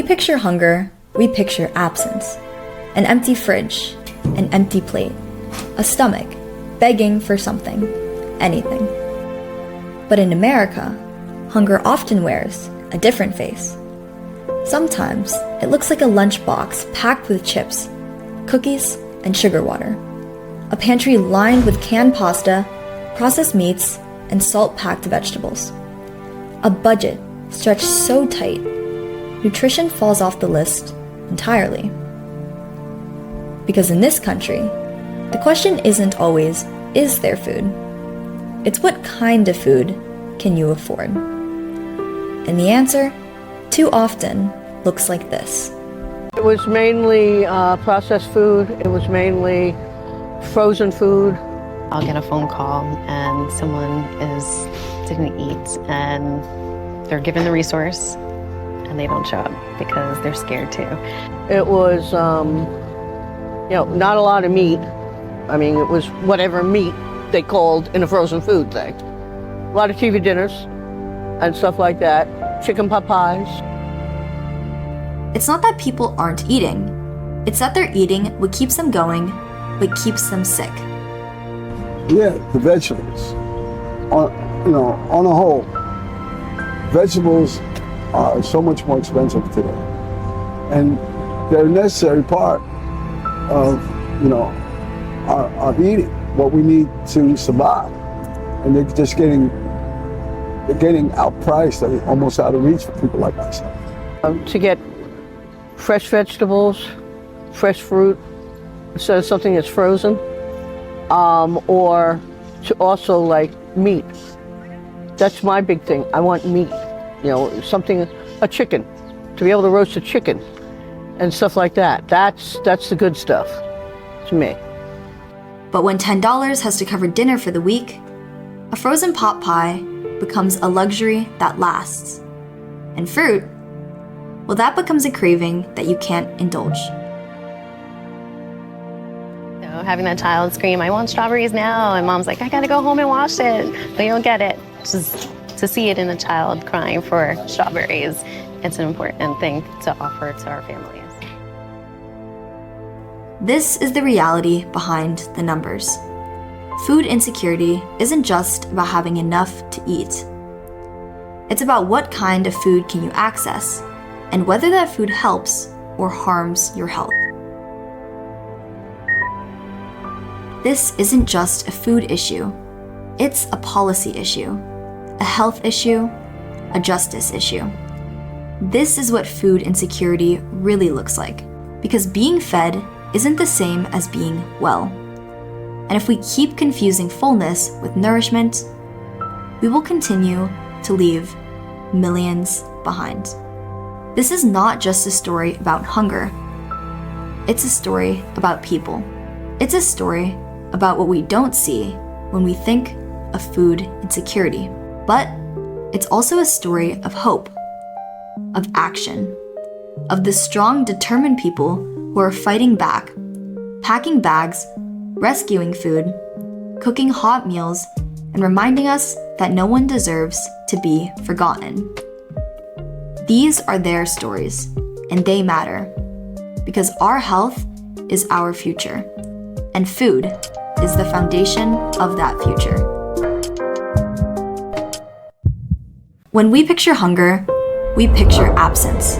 we picture hunger, we picture absence. An empty fridge, an empty plate, a stomach begging for something, anything. But in America, hunger often wears a different face. Sometimes it looks like a lunchbox packed with chips, cookies, and sugar water. A pantry lined with canned pasta, processed meats, and salt-packed vegetables. A budget stretched so tight, nutrition falls off the list entirely. Because in this country, the question isn't always, is there food? It's what kind of food can you afford? And the answer, too often, looks like this. It was mainly processed food. It was mainly frozen food. I'll get a phone call and someone didn't eat and they're given the resource and they don't show up because they're scared too. It was, not a lot of meat. I mean, it was whatever meat they called in a frozen food thing. A lot of TV dinners and stuff like that. Chicken pot pies. It's not that people aren't eating. It's that they're eating what keeps them going, but keeps them sick. Yeah, the vegetables. On a whole, vegetables are so much more expensive today. And they're a necessary part of, our eating, what we need to survive. And they're just getting outpriced, almost out of reach for people like myself. To get fresh vegetables, fresh fruit, instead of something that's frozen, or to also like meat. That's my big thing. I want meat, a chicken, to be able to roast a chicken and stuff like that. That's the good stuff to me. But when $10 has to cover dinner for the week, a frozen pot pie becomes a luxury that lasts. And fruit, well, that becomes a craving that you can't indulge. Having that child scream, I want strawberries now, and mom's like, I gotta go home and wash it, but you don't get it. Just to see it in a child crying for strawberries, it's an important thing to offer to our families. This is the reality behind the numbers. Food insecurity isn't just about having enough to eat. It's about what kind of food can you access, and whether that food helps or harms your health. This isn't just a food issue, it's a policy issue, a health issue, a justice issue. This is what food insecurity really looks like, because being fed isn't the same as being well. And if we keep confusing fullness with nourishment, we will continue to leave millions behind. This is not just a story about hunger. It's a story about people. It's a story about what we don't see when we think of food insecurity. But it's also a story of hope, of action, of the strong, determined people who are fighting back, packing bags, rescuing food, cooking hot meals, and reminding us that no one deserves to be forgotten. These are their stories, and they matter, because our health is our future, and food is the foundation of that future. When we picture hunger, we picture absence.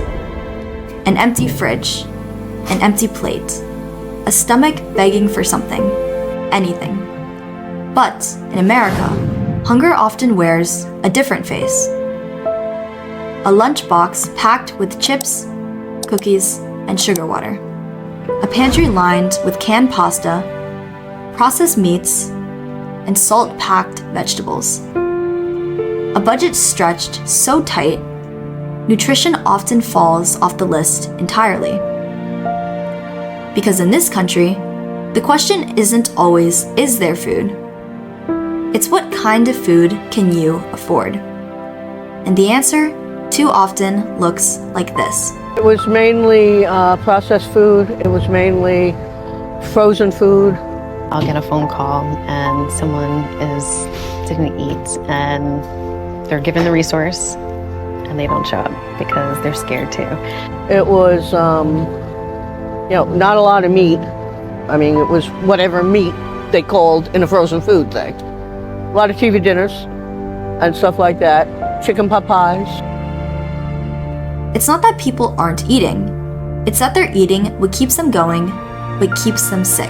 An empty fridge, an empty plate, a stomach begging for something, anything. But in America, hunger often wears a different face. A lunchbox packed with chips, cookies, and sugar water. A pantry lined with canned pasta, processed meats, and salt-packed vegetables. A budget stretched so tight, nutrition often falls off the list entirely. Because in this country, the question isn't always, is there food? It's what kind of food can you afford? And the answer, too often, looks like this. It was mainly processed food. It was mainly frozen food. I'll get a phone call and someone didn't eat and they're given the resource and they don't show up because they're scared too. It was, not a lot of meat. I mean, it was whatever meat they called in a frozen food thing. A lot of TV dinners and stuff like that. Chicken pot pies. It's not that people aren't eating. It's that they're eating what keeps them going, but keeps them sick.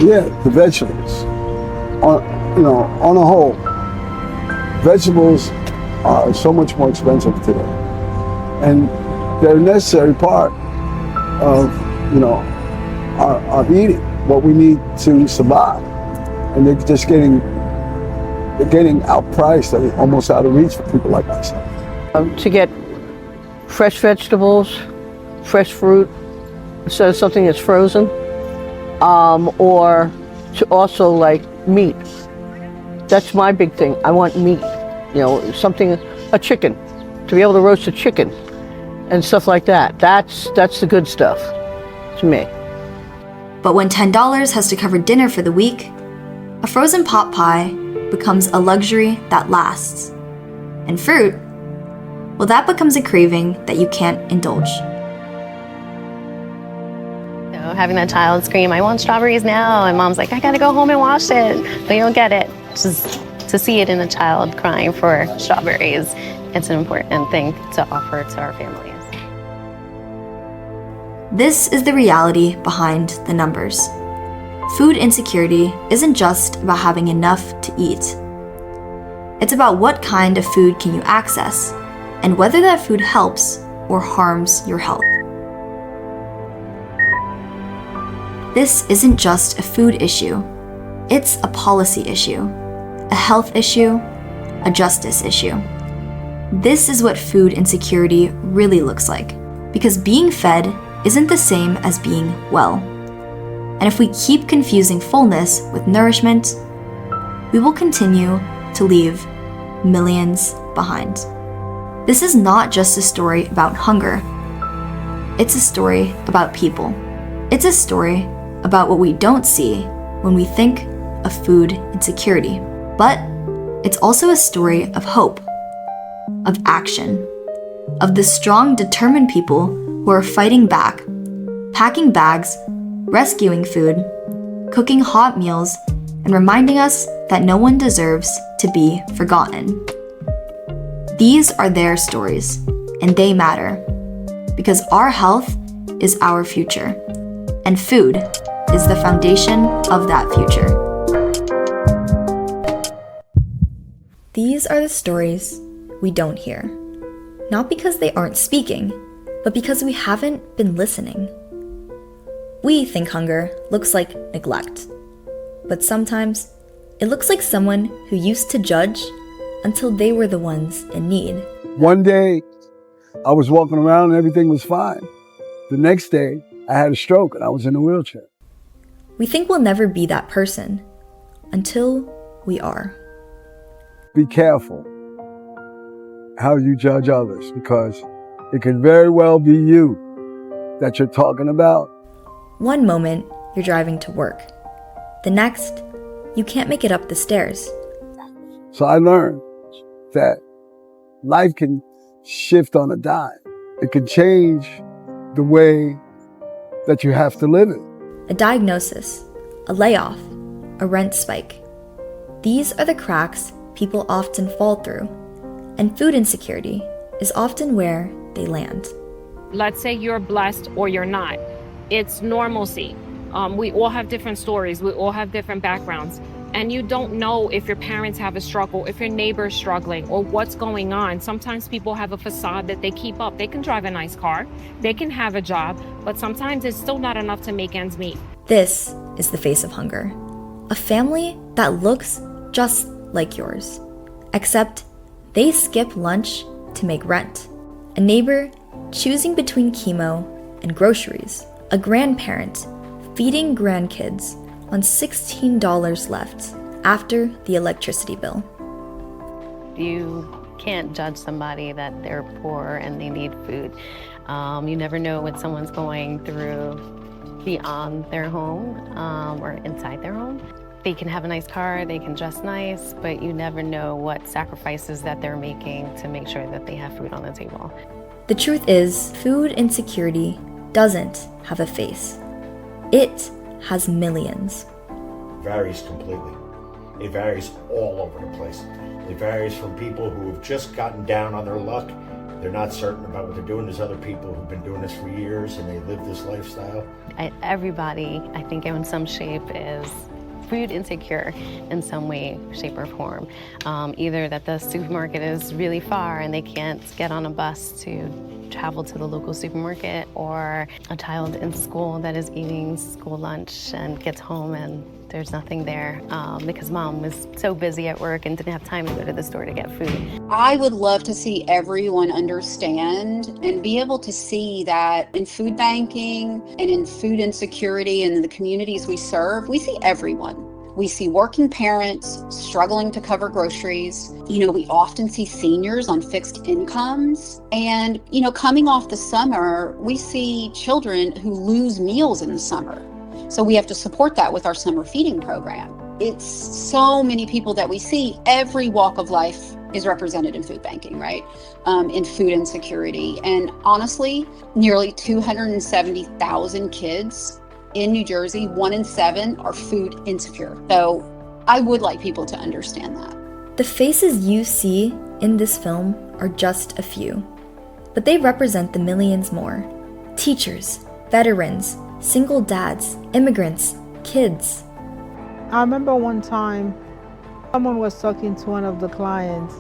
Yeah, the vegetables. On a whole, vegetables are so much more expensive today, and they're a necessary part of our eating, what we need to survive, and they're getting outpriced, almost out of reach for people like myself. To get fresh vegetables, fresh fruit, instead of something that's frozen, or to also like meat. That's my big thing. I want meat, a chicken, to be able to roast a chicken and stuff like that. That's the good stuff to me. But when $10 has to cover dinner for the week, a frozen pot pie becomes a luxury that lasts. And fruit, well, that becomes a craving that you can't indulge. Having that child scream, "I want strawberries now," and mom's like, "I gotta go home and wash it," but you don't get it. Just to see it in a child crying for strawberries, it's an important thing to offer to our families. This is the reality behind the numbers. Food insecurity isn't just about having enough to eat. It's about what kind of food can you access, and whether that food helps or harms your health. This isn't just a food issue, it's a policy issue, a health issue, a justice issue. This is what food insecurity really looks like, because being fed isn't the same as being well. And if we keep confusing fullness with nourishment, we will continue to leave millions behind. This is not just a story about hunger. It's a story about people. It's a story about what we don't see when we think of food insecurity. But it's also a story of hope, of action, of the strong, determined people who are fighting back, packing bags, rescuing food, cooking hot meals, and reminding us that no one deserves to be forgotten. These are their stories, and they matter, because our health is our future, and food is the foundation of that future. These are the stories we don't hear, not because they aren't speaking, but because we haven't been listening. We think hunger looks like neglect, but sometimes it looks like someone who used to judge until they were the ones in need. One day, I was walking around and everything was fine. The next day, I had a stroke and I was in a wheelchair. We think we'll never be that person until we are. Be careful how you judge others, because it could very well be you that you're talking about. One moment, you're driving to work. The next, you can't make it up the stairs. So I learned that life can shift on a dime. It can change the way that you have to live it. A diagnosis, a layoff, a rent spike. These are the cracks people often fall through, and food insecurity is often where they land. Let's say you're blessed or you're not. It's normalcy. We all have different stories. We all have different backgrounds. And you don't know if your parents have a struggle, if your neighbor's struggling, or what's going on. Sometimes people have a facade that they keep up. They can drive a nice car, they can have a job, but sometimes it's still not enough to make ends meet. This is the face of hunger. A family that looks just like yours, except they skip lunch to make rent. A neighbor choosing between chemo and groceries. A grandparent feeding grandkids on $16 left after the electricity bill. You can't judge somebody that they're poor and they need food. You never know what someone's going through beyond their home or inside their home. They can have a nice car, they can dress nice, but you never know what sacrifices that they're making to make sure that they have food on the table. The truth is, food insecurity doesn't have a face. It has millions. It varies completely. It varies all over the place. It varies from people who have just gotten down on their luck. They're not certain about what they're doing. There's other people who've been doing this for years and they live this lifestyle. Everybody, I think in some shape, is food insecure in some way, shape, or form. Either that the supermarket is really far and they can't get on a bus to travel to the local supermarket, or a child in school that is eating school lunch and gets home and there's nothing there because mom was so busy at work and didn't have time to go to the store to get food. I would love to see everyone understand and be able to see that in food banking and in food insecurity and in the communities we serve, we see everyone. We see working parents struggling to cover groceries. We often see seniors on fixed incomes. And, coming off the summer, we see children who lose meals in the summer. So we have to support that with our summer feeding program. It's so many people that we see. Every walk of life is represented in food banking, right? In food insecurity. And honestly, nearly 270,000 kids in New Jersey, 1 in 7 are food insecure. So I would like people to understand that. The faces you see in this film are just a few, but they represent the millions more. Teachers, veterans, single dads, immigrants, kids. I remember one time someone was talking to one of the clients,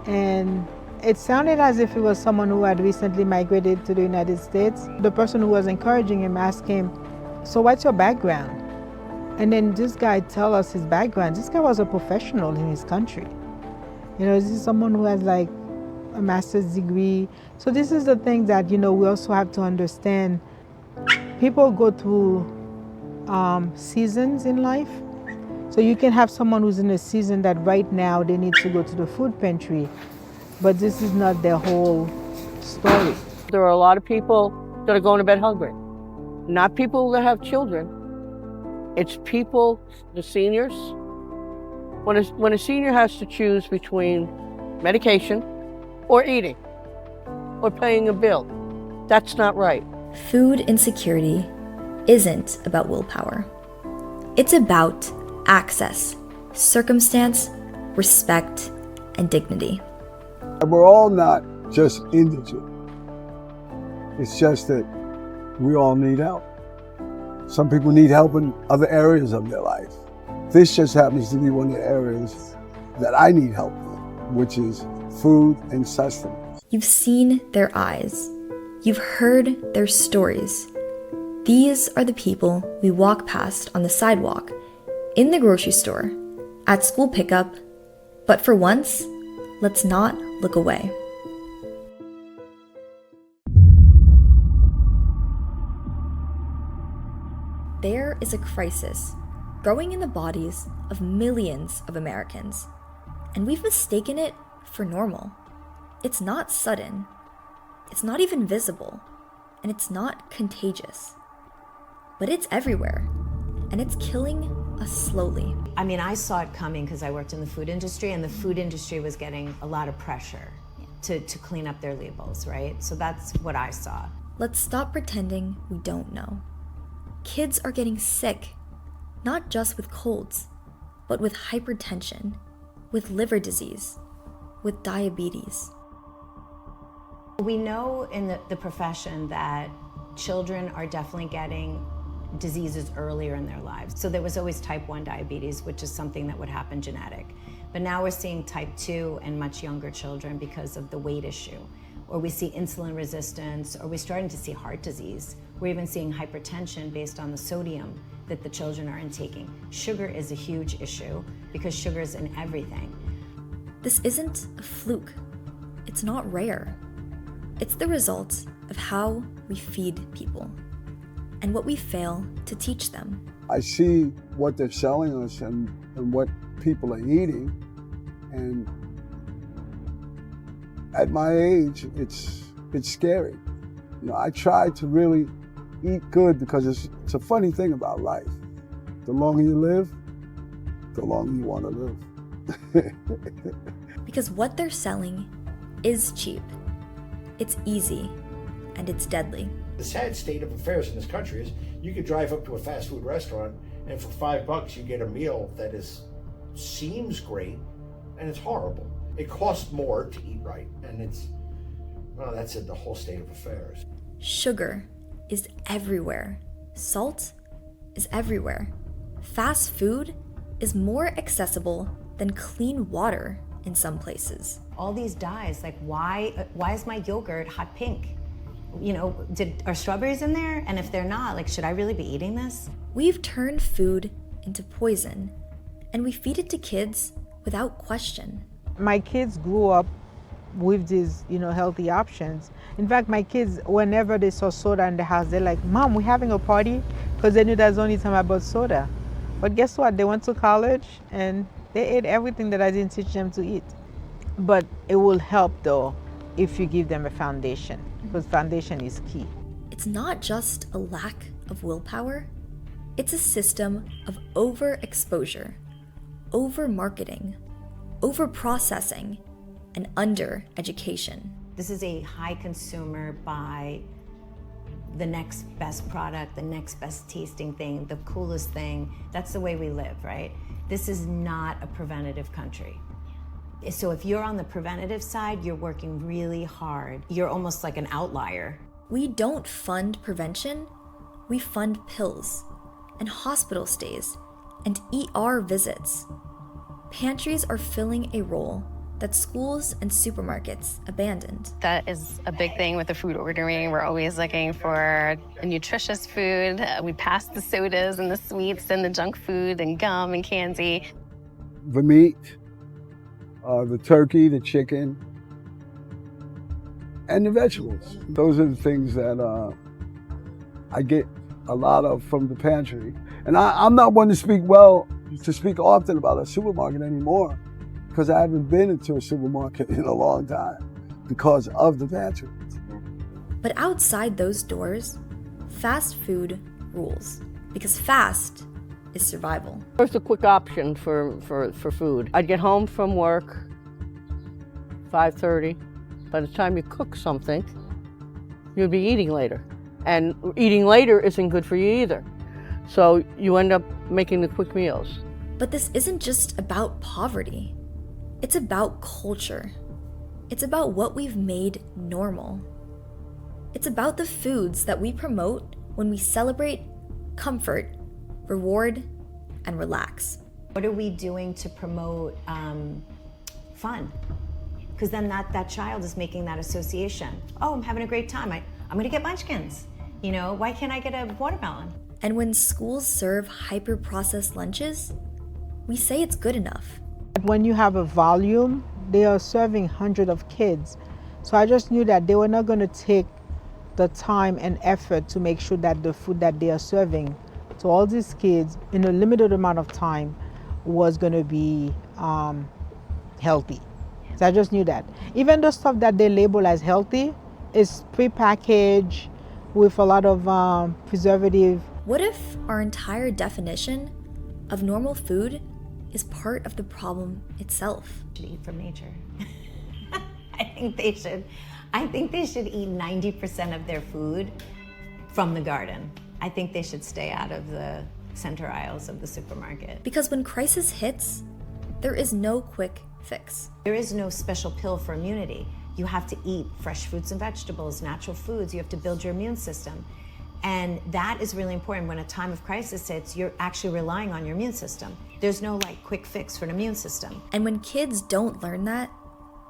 and it sounded as if it was someone who had recently migrated to the United States. The person who was encouraging him asked him, "So what's your background?" And then this guy tell us his background. This guy was a professional in his country. This is someone who has like a master's degree. So this is the thing that, we also have to understand. People go through seasons in life. So you can have someone who's in a season that right now they need to go to the food pantry, but this is not their whole story. There are a lot of people that are going to bed hungry. Not people that have children. It's people, the seniors. When a senior has to choose between medication or eating or paying a bill, that's not right. Food insecurity isn't about willpower. It's about access, circumstance, respect, and dignity. And we're all not just indigent. It's just that we all need help. Some people need help in other areas of their life. This just happens to be one of the areas that I need help with, which is food and sustenance. You've seen their eyes. You've heard their stories. These are the people we walk past on the sidewalk, in the grocery store, at school pickup, but for once, let's not look away. There is a crisis growing in the bodies of millions of Americans, and we've mistaken it for normal. It's not sudden, it's not even visible, and it's not contagious. But it's everywhere, and it's killing us slowly. I mean, I saw it coming because I worked in the food industry, and the food industry was getting a lot of pressure to clean up their labels, right? So that's what I saw. Let's stop pretending we don't know. Kids are getting sick, not just with colds, but with hypertension, with liver disease, with diabetes. We know in the profession that children are definitely getting diseases earlier in their lives. So there was always type 1 diabetes, which is something that would happen genetic. But now we're seeing type 2 in much younger children because of the weight issue. Or we see insulin resistance, or we're starting to see heart disease. We're even seeing hypertension based on the sodium that the children are intaking. Sugar is a huge issue because sugar is in everything. This isn't a fluke. It's not rare. It's the result of how we feed people and what we fail to teach them. I see what they're selling us and what people are eating, and at my age, it's scary. I try to really eat good because it's a funny thing about life. The longer you live, the longer you want to live. Because what they're selling is cheap, it's easy, and it's deadly. The sad state of affairs in this country is you could drive up to a fast food restaurant and for $5 you get a meal that seems great and it's horrible. It costs more to eat right, and that's the whole state of affairs. Sugar is everywhere. Salt is everywhere. Fast food is more accessible than clean water in some places. All these dyes, like why is my yogurt hot pink? You know, are strawberries in there? And if they're not, like, should I really be eating this? We've turned food into poison, and we feed it to kids without question. My kids grew up with these, healthy options. In fact, my kids, whenever they saw soda in the house, they're like, "Mom, we're having a party," because they knew that's the only time I bought soda. But guess what? They went to college and they ate everything that I didn't teach them to eat. But it will help though if you give them a foundation, because foundation is key. It's not just a lack of willpower, it's a system of overexposure, over-marketing, over-processing, and under-education. This is a high consumer buy the next best product, the next best tasting thing, the coolest thing. That's the way we live, right? This is not a preventative country. So if you're on the preventative side, you're working really hard. You're almost like an outlier. We don't fund prevention, we fund pills and hospital stays and ER visits. Pantries are filling a role that schools and supermarkets abandoned. That is a big thing with the food ordering. We're always looking for a nutritious food. We pass the sodas and the sweets and the junk food and gum and candy. The meat, the turkey, the chicken, and the vegetables. Those are the things that I get a lot of from the pantry. And I'm not one to speak often about a supermarket anymore, because I haven't been into a supermarket in a long time because of the pantry. But outside those doors, fast food rules, because fast is survival. First, a quick option for food. I'd get home from work, 5:30. By the time you cook something, you'll be eating later. And eating later isn't good for you either. So you end up making the quick meals. But this isn't just about poverty. It's about culture. It's about what we've made normal. It's about the foods that we promote when we celebrate, comfort, reward, and relax. What are we doing to promote fun? Because then that child is making that association. Oh, I'm having a great time. I'm gonna get munchkins. Why can't I get a watermelon? And when schools serve hyper-processed lunches, we say it's good enough. When you have a volume, they are serving hundreds of kids. So I just knew that they were not going to take the time and effort to make sure that the food that they are serving to all these kids in a limited amount of time was going to be healthy. So I just knew that. Even the stuff that they label as healthy is prepackaged with a lot of preservative. What if our entire definition of normal food is part of the problem itself? Should eat from nature. I think they should eat 90% of their food from the garden. I think they should stay out of the center aisles of the supermarket. Because when crisis hits, there is no quick fix. There is no special pill for immunity. You have to eat fresh fruits and vegetables, natural foods. You have to build your immune system. And that is really important. When a time of crisis hits, you're actually relying on your immune system. There's no quick fix for an immune system. And when kids don't learn that,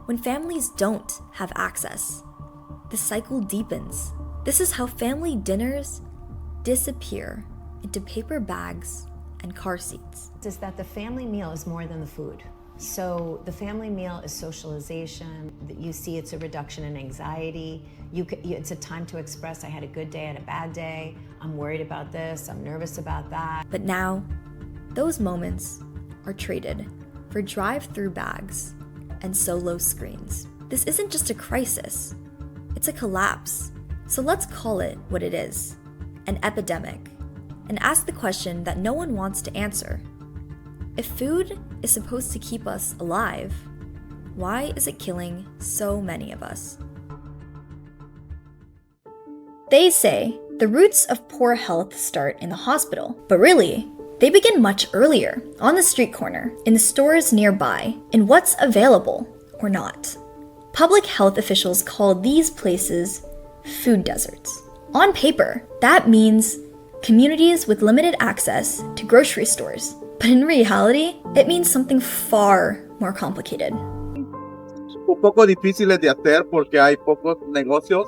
when families don't have access, the cycle deepens. This is how family dinners disappear into paper bags and car seats. Is that the family meal is more than the food. So the family meal is socialization. You see it's a reduction in anxiety. It's a time to express, I had a good day, I had a bad day, I'm worried about this, I'm nervous about that. But now, those moments are traded for drive-through bags and solo screens. This isn't just a crisis, it's a collapse. So let's call it what it is, an epidemic, and ask the question that no one wants to answer. If food is supposed to keep us alive, why is it killing so many of us? They say the roots of poor health start in the hospital, but really, they begin much earlier, on the street corner, in the stores nearby, in what's available or not. Public health officials call these places food deserts. On paper, that means communities with limited access to grocery stores. But in reality, it means something far more complicated. Un poco difíciles de hacer porque hay pocos negocios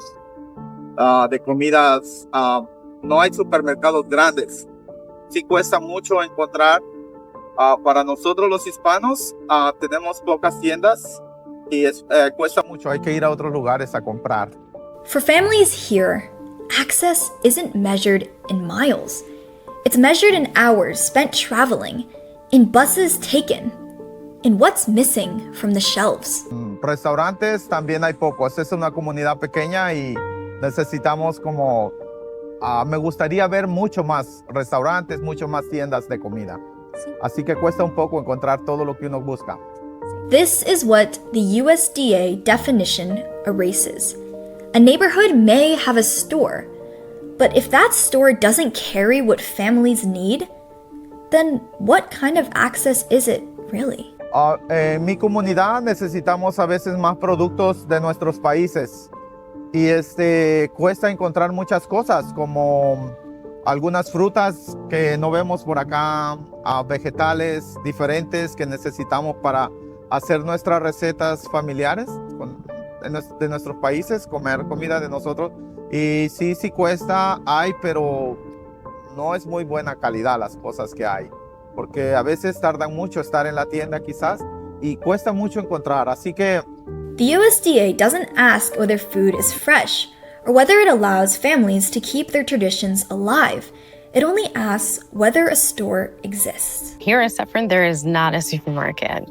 de comidas. No hay supermercados grandes. Sí cuesta mucho encontrar. Para nosotros los hispanos tenemos pocas tiendas y cuesta mucho. Hay que ir a otros lugares a comprar. For families here, access isn't measured in miles. It's measured in hours spent traveling, in buses taken, in what's missing from the shelves. Restaurantes también hay pocos. Es una comunidad pequeña y necesitamos como... me gustaría ver mucho más restaurantes, mucho más tiendas de comida. Así que cuesta un poco encontrar todo lo que uno busca. This is what the USDA definition erases. A neighborhood may have a store, but if that store doesn't carry what families need, then what kind of access is it really? En mi comunidad necesitamos a veces más productos de nuestros países y cuesta encontrar muchas cosas como algunas frutas que no vemos por acá, vegetales diferentes que necesitamos para hacer nuestras recetas familiares de nuestros países, comer comida de nosotros. Y sí cuesta, pero no es muy buena calidad las cosas que hay, porque a veces tardan mucho estar en la tienda quizás y cuesta mucho encontrar, así que... The USDA doesn't ask whether food is fresh or whether it allows families to keep their traditions alive. It only asks whether a store exists. Here in Suffern, there is not a supermarket.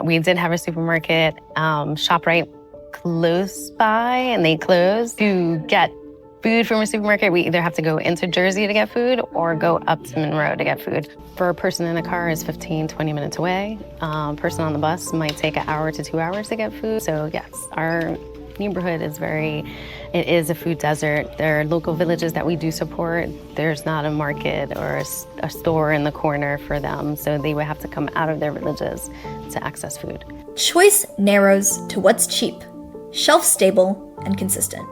We did have a supermarket, ShopRite, close by, and they closed. To get food from a supermarket, we either have to go into Jersey to get food or go up to Monroe to get food. For a person in a car is 15, 20 minutes away. Person on the bus might take an hour to 2 hours to get food. So yes, our neighborhood is it is a food desert. There are local villages that we do support. There's not a market or a store in the corner for them, so they would have to come out of their villages to access food. Choice narrows to what's cheap, shelf-stable, and consistent.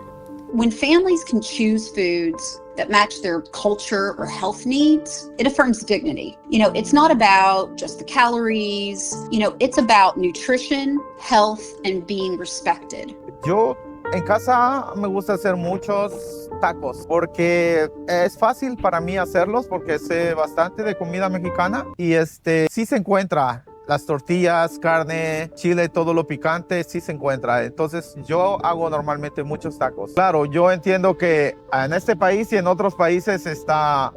When families can choose foods that match their culture or health needs, it affirms dignity. It's not about just the calories, it's about nutrition, health, and being respected. Yo en casa me gusta hacer muchos tacos porque es fácil para mí hacerlos porque sé bastante de comida mexicana y sí se encuentra. Las tortillas, carne, chile, todo lo picante, sí se encuentra. Entonces, yo hago normalmente muchos tacos. Claro, yo entiendo que en este país y en otros países está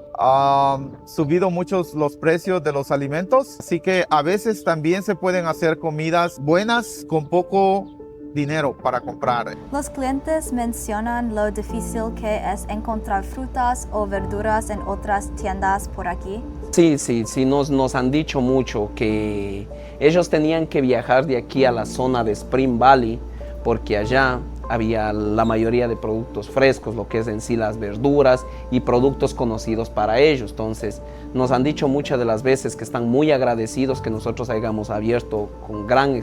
subido muchos los precios de los alimentos. Así que a veces también se pueden hacer comidas buenas con poco dinero para comprar. Los clientes mencionan lo difícil que es encontrar frutas o verduras en otras tiendas por aquí. Sí, nos han dicho mucho que ellos tenían que viajar de aquí a la zona de Spring Valley porque allá había la mayoría de productos frescos, lo que es en sí las verduras y productos conocidos para ellos. Entonces, nos han dicho muchas de las veces que están muy agradecidos que nosotros hayamos abierto con gran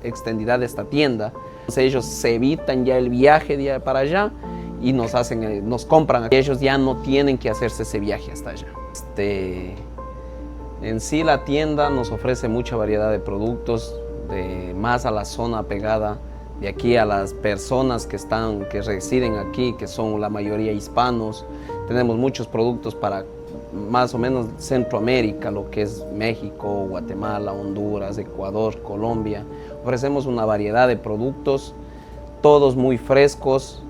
extendida de esta tienda. Entonces, ellos se evitan ya el viaje para allá y nos compran. Ellos ya no tienen que hacerse ese viaje hasta allá. En sí la tienda nos ofrece mucha variedad de productos, más a la zona pegada de aquí a las personas que residen aquí, que son la mayoría hispanos. Tenemos muchos productos para más o menos Centroamérica, lo que es México, Guatemala, Honduras, Ecuador, Colombia. Ofrecemos una variedad de productos, todos muy frescos.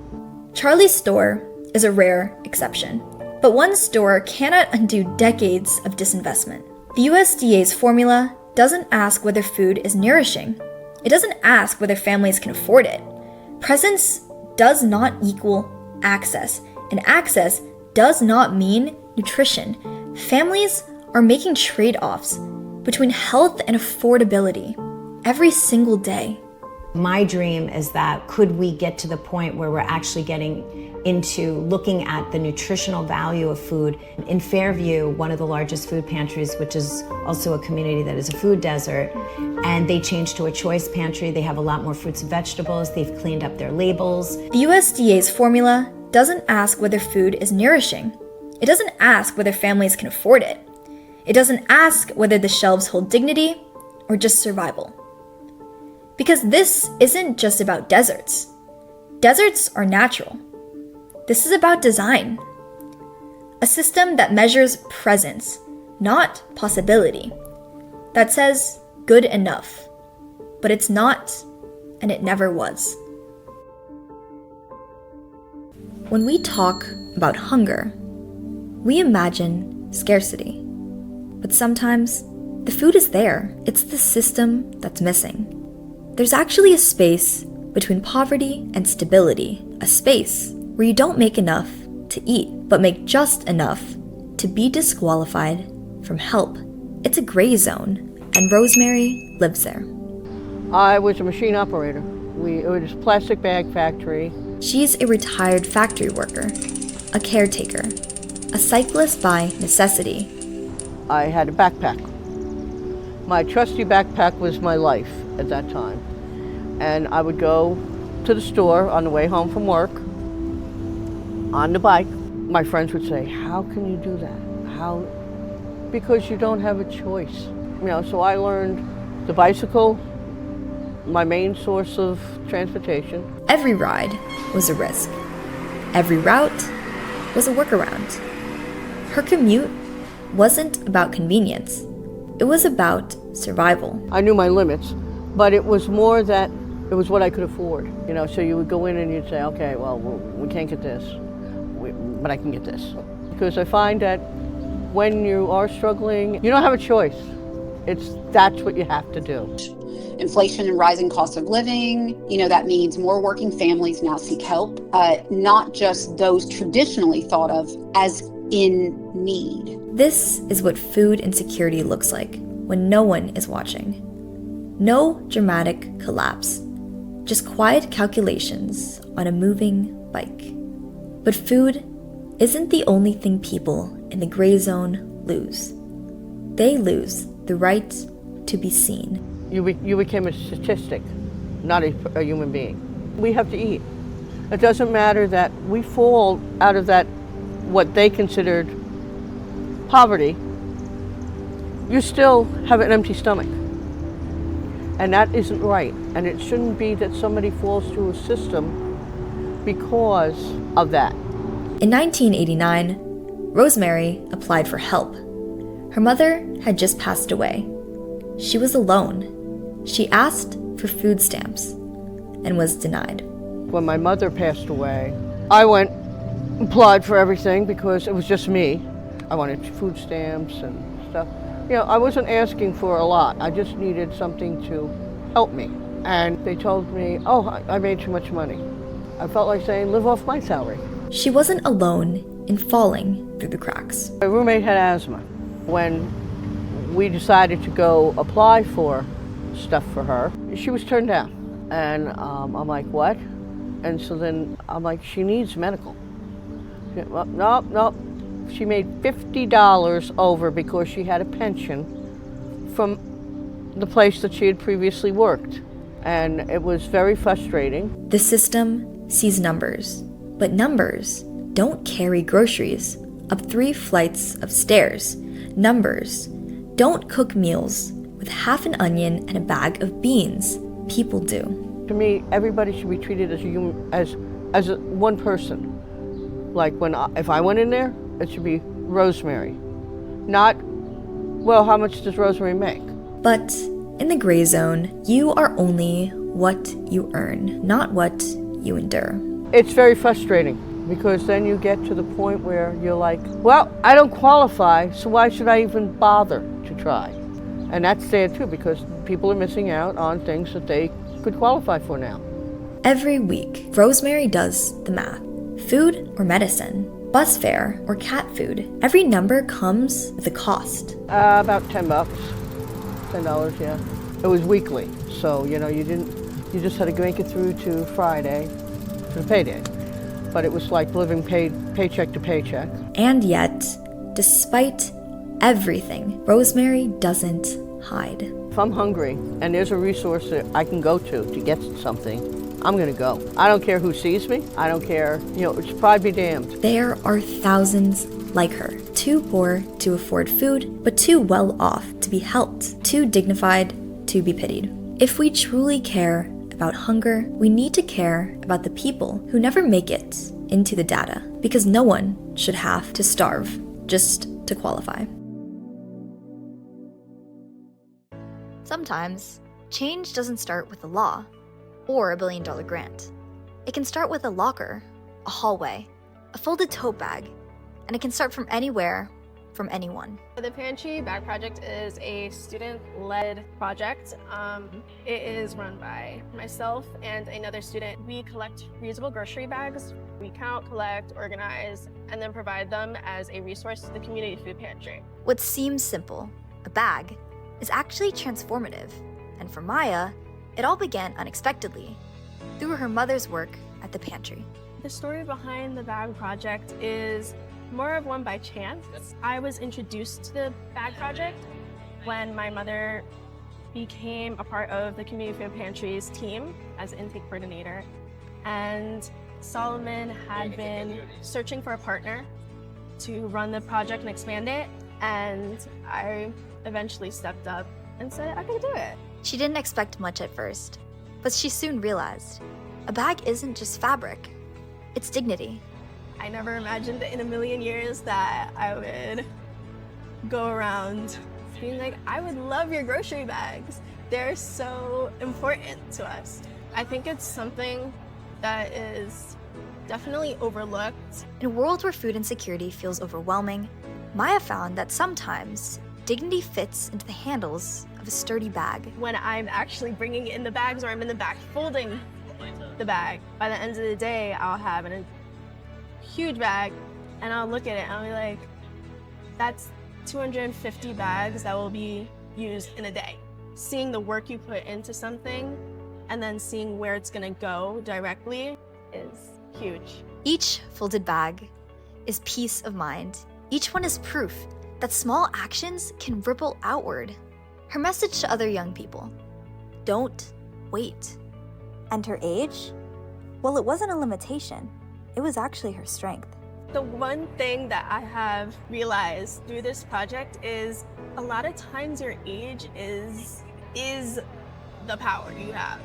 Charlie's store is a rare exception, but one store cannot undo decades of disinvestment. The USDA's formula doesn't ask whether food is nourishing. It doesn't ask whether families can afford it. Presence does not equal access, and access does not mean nutrition. Families are making trade-offs. between health and affordability every single day. My dream is that could we get to the point where we're actually getting into looking at the nutritional value of food. In Fairview, one of the largest food pantries, which is also a community that is a food desert, and they changed to a choice pantry. They have a lot more fruits and vegetables. They've cleaned up their labels. The USDA's formula doesn't ask whether food is nourishing. It doesn't ask whether families can afford it. It doesn't ask whether the shelves hold dignity or just survival. Because this isn't just about deserts. Deserts are natural. This is about design. A system that measures presence, not possibility. That says good enough. But it's not, and it never was. When we talk about hunger, we imagine scarcity. But sometimes, the food is there. It's the system that's missing. There's actually a space between poverty and stability, a space where you don't make enough to eat, but make just enough to be disqualified from help. It's a gray zone, and Rosemary lives there. I was a machine operator. It was a plastic bag factory. She's a retired factory worker, a caretaker, a cyclist by necessity. I had a backpack. My trusty backpack was my life at that time. And I would go to the store on the way home from work on the bike. My friends would say, how can you do that? How? Because you don't have a choice. So I learned the bicycle, my main source of transportation. Every ride was a risk. Every route was a workaround. Her commute wasn't about convenience. It was about survival. I knew my limits, but it was more that it was what I could afford. So you would go in and you'd say, okay, well, we can't get this, but I can get this. Because I find that when you are struggling, you don't have a choice. That's what you have to do. Inflation and rising cost of living, that means more working families now seek help, not just those traditionally thought of as in need. This is what food insecurity looks like when no one is watching. No dramatic collapse, just quiet calculations on a moving bike. But food isn't the only thing people in the gray zone lose. They lose the right to be seen. You became a statistic, not a human being. We have to eat. It doesn't matter that we fall out of that, what they considered poverty. You still have an empty stomach. And that isn't right. And it shouldn't be that somebody falls through a system because of that. In 1989, Rosemary applied for help. Her mother had just passed away. She was alone. She asked for food stamps and was denied. When my mother passed away, I went and applied for everything because it was just me. I wanted food stamps and stuff. I wasn't asking for a lot. I just needed something to help me. And they told me, I made too much money. I felt like saying, live off my salary. She wasn't alone in falling through the cracks. My roommate had asthma. When we decided to go apply for stuff for her, she was turned down. And I'm like, what? And so then I'm like, she needs medical. Well, no. She made $50 over because she had a pension from the place that she had previously worked. And it was very frustrating. The system sees numbers, but numbers don't carry groceries up 3 flights of stairs. Numbers don't cook meals with half an onion and a bag of beans. People do. To me, everybody should be treated as a human, as one person. Like if I went in there, it should be Rosemary, not, well, how much does Rosemary make? But in the gray zone, you are only what you earn, not what you endure. It's very frustrating because then you get to the point where you're like, well, I don't qualify, so why should I even bother to try? And that's sad too, because people are missing out on things that they could qualify for now. Every week, Rosemary does the math. Food or medicine, bus fare or cat food. Every number comes with a cost. About $10. $10, yeah. It was weekly, so you just had to make it through to Friday, to the payday. But it was like living paycheck to paycheck. And yet, despite everything, Rosemary doesn't hide. If I'm hungry and there's a resource that I can go to get something, I'm gonna go. I don't care who sees me. I don't care, it's pride be damned. There are thousands like her, too poor to afford food, but too well off to be helped, too dignified to be pitied. If we truly care about hunger, we need to care about the people who never make it into the data, because no one should have to starve just to qualify. Sometimes, change doesn't start with a law or a $1 billion grant. It can start with a locker, a hallway, a folded tote bag, and it can start from anywhere, from anyone. The Pantry Bag Project is a student-led project. It is run by myself and another student. We collect reusable grocery bags. We count, collect, organize, and then provide them as a resource to the community food pantry. What seems simple, a bag, is actually transformative. And for Maya, it all began unexpectedly, through her mother's work at the pantry. The story behind the Bag Project is more of one by chance. I was introduced to the Bag Project when my mother became a part of the Community Food Pantry's team as intake coordinator. And Solomon had been searching for a partner to run the project and expand it. And I eventually stepped up and said I could do it. She didn't expect much at first, but she soon realized a bag isn't just fabric, it's dignity. I never imagined in a million years that I would go around being like, I would love your grocery bags. They're so important to us. I think it's something that is definitely overlooked. In a world where food insecurity feels overwhelming, Maya found that sometimes dignity fits into the handles of a sturdy bag. When I'm actually bringing in the bags or I'm in the back folding the bag, by the end of the day, I'll have a huge bag and I'll look at it and I'll be like, that's 250 bags that will be used in a day. Seeing the work you put into something and then seeing where it's gonna go directly is huge. Each folded bag is peace of mind. Each one is proof that small actions can ripple outward. Her message to other young people: don't wait. And her age? Well, it wasn't a limitation. It was actually her strength. The one thing that I have realized through this project is a lot of times your age is the power you have.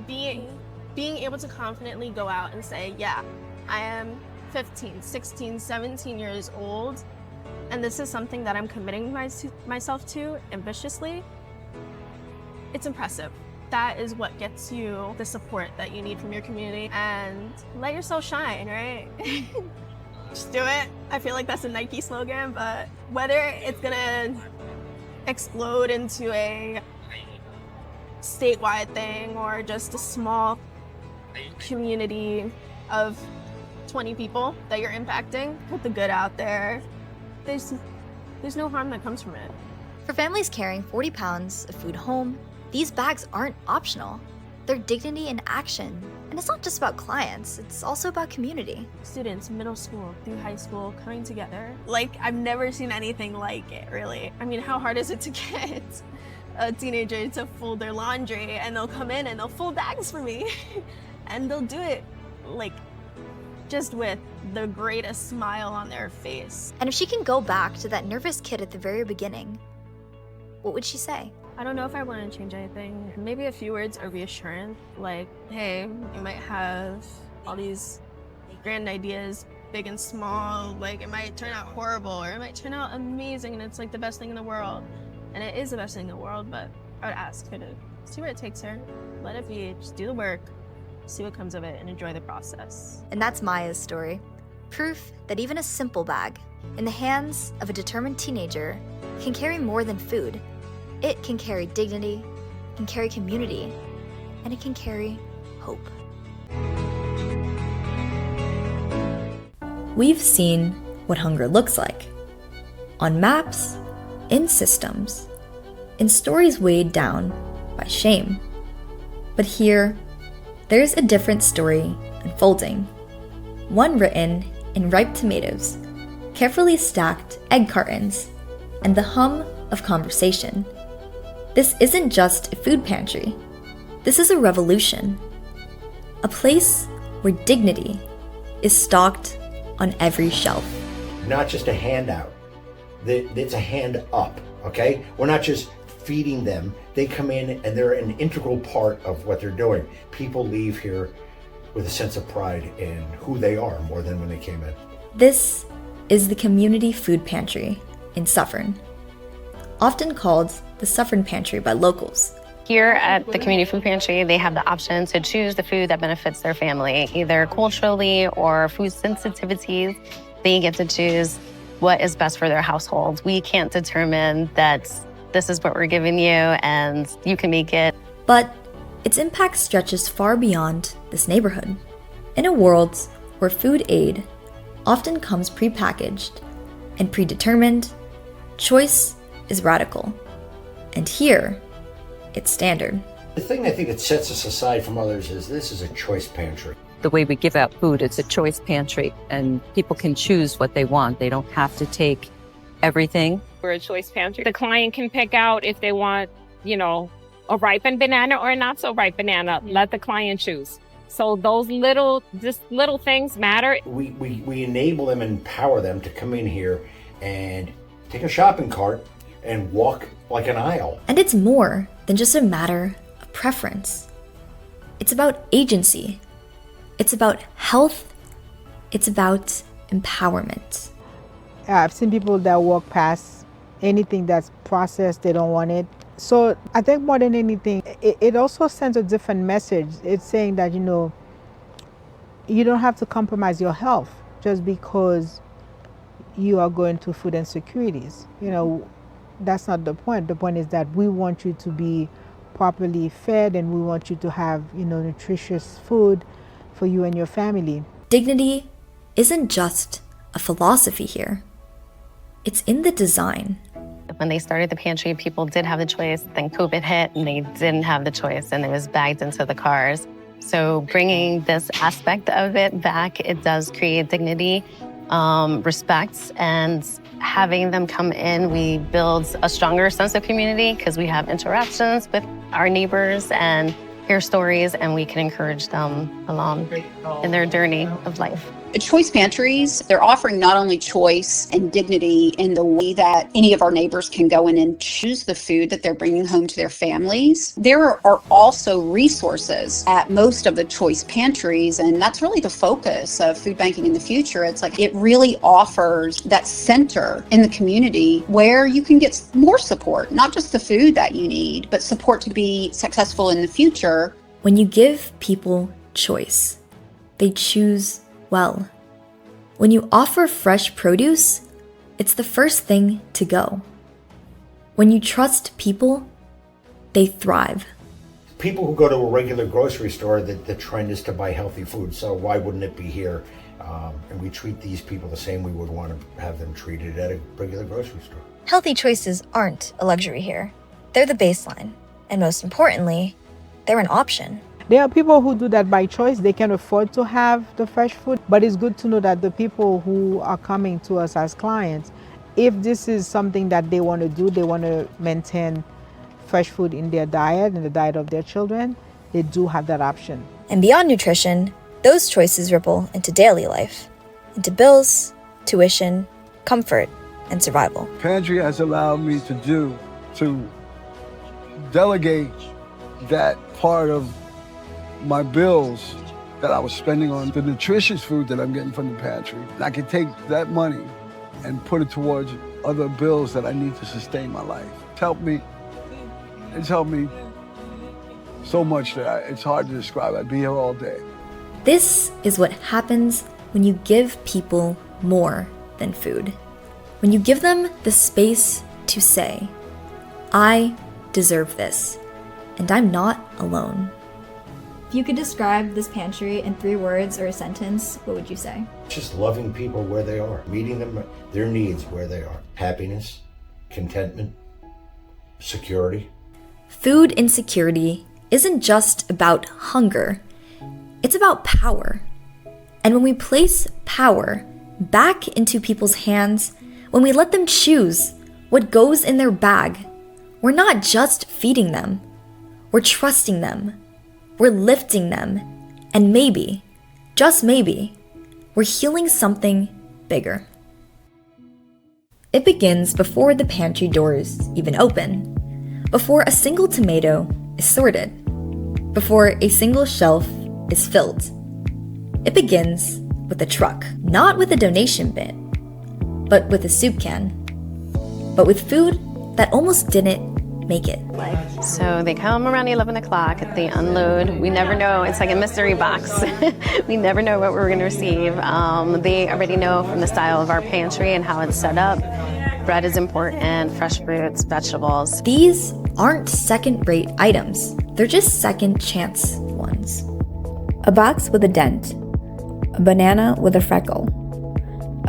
Being able to confidently go out and say, yeah, I am 15, 16, 17 years old, and this is something that I'm committing myself to ambitiously. It's impressive. That is what gets you the support that you need from your community, and let yourself shine, right? Just do it. I feel like that's a Nike slogan, but whether it's gonna explode into a statewide thing or just a small community of 20 people that you're impacting, put the good out there. There's no harm that comes from it. For families carrying 40 pounds of food home, these bags aren't optional. They're dignity in action. And it's not just about clients, it's also about community. Students, middle school through high school, coming together. Like, I've never seen anything like it, really. I mean, how hard is it to get a teenager to fold their laundry, and they'll come in and they'll fold bags for me. And they'll do it, like, just with the greatest smile on their face. And if she can go back to that nervous kid at the very beginning, what would she say? I don't know if I want to change anything. Maybe a few words of reassurance, like, hey, you might have all these grand ideas, big and small, like it might turn out horrible or it might turn out amazing and it's like the best thing in the world. And it is the best thing in the world, but I would ask her to see where it takes her, let it be, just do the work, see what comes of it, and enjoy the process. And that's Maya's story. Proof that even a simple bag, in the hands of a determined teenager, can carry more than food. It can carry dignity, it can carry community, and it can carry hope. We've seen what hunger looks like. On maps, in systems, in stories weighed down by shame. But here, there's a different story unfolding. One written in ripe tomatoes, carefully stacked egg cartons, and the hum of conversation. This isn't just a food pantry. This is a revolution. A place where dignity is stocked on every shelf. Not just a handout. It's a hand up, okay? We're not just feeding them. They come in and they're an integral part of what they're doing. People leave here with a sense of pride in who they are more than when they came in. This is the Community Food Pantry in Suffern, often called the Suffern Pantry by locals. Here at the Community Food Pantry, they have the option to choose the food that benefits their family, either culturally or food sensitivities. They get to choose what is best for their household. We can't determine that this is what we're giving you and you can make it. But its impact stretches far beyond this neighborhood. In a world where food aid often comes prepackaged and predetermined, choice is radical. And here, it's standard. The thing I think that sets us aside from others is this is a choice pantry. The way we give out food, it's a choice pantry, and people can choose what they want. They don't have to take everything. We're a choice pantry. The client can pick out if they want, a ripened banana or a not so ripe banana. Let the client choose. So those little things matter. We enable them and empower them to come in here and take a shopping cart and walk like an aisle. And it's more than just a matter of preference. It's about agency. It's about health. It's about empowerment. I've seen people that walk past anything that's processed, they don't want it. So I think more than anything, it also sends a different message. It's saying that, you don't have to compromise your health just because you are going through food insecurities. That's not the point. The point is that we want you to be properly fed and we want you to have, nutritious food for you and your family. Dignity isn't just a philosophy here. It's in the design. When they started the pantry, people did have the choice. Then COVID hit and they didn't have the choice and it was bagged into the cars. So bringing this aspect of it back, it does create dignity, respect, and having them come in, we build a stronger sense of community because we have interactions with our neighbors and hear stories, and we can encourage them along in their journey of life. Choice pantries, they're offering not only choice and dignity in the way that any of our neighbors can go in and choose the food that they're bringing home to their families. There are also resources at most of the choice pantries, and that's really the focus of food banking in the future. It's like it really offers that center in the community where you can get more support, not just the food that you need, but support to be successful in the future. When you give people choice, they choose well. When you offer fresh produce, it's the first thing to go. When you trust people, they thrive. People who go to a regular grocery store, the trend is to buy healthy food, so why wouldn't it be here? And we treat these people the same we would want to have them treated at a regular grocery store. Healthy choices aren't a luxury here. They're the baseline. And most importantly, they're an option. There are people who do that by choice. They can afford to have the fresh food, but it's good to know that the people who are coming to us as clients, if this is something that they want to do, they want to maintain fresh food in their diet and the diet of their children, they do have that option. And beyond nutrition, those choices ripple into daily life, into bills, tuition, comfort, and survival. Pantry has allowed me to delegate that part of my bills that I was spending on the nutritious food that I'm getting from the pantry. And I can take that money and put it towards other bills that I need to sustain my life. It's helped me so much that it's hard to describe. I'd be here all day. This is what happens when you give people more than food. When you give them the space to say, I deserve this, and I'm not alone. If you could describe this pantry in 3 words or a sentence, what would you say? Just loving people where they are, meeting them, their needs where they are. Happiness, contentment, security. Food insecurity isn't just about hunger, it's about power. And when we place power back into people's hands, when we let them choose what goes in their bag, we're not just feeding them, we're trusting them, we're lifting them, and maybe, just maybe, we're healing something bigger. It begins before the pantry doors even open, before a single tomato is sorted, before a single shelf is filled. It begins with a truck, not with a donation bin, but with a soup can, but with food that almost didn't make it. So they come around 11 o'clock, they unload. We never know, it's like a mystery box. We never know what we're gonna receive. They already know from the style of our pantry and how it's set up. Bread is important, fresh fruits, vegetables. These aren't second-rate items, they're just second-chance ones. A box with a dent, a banana with a freckle,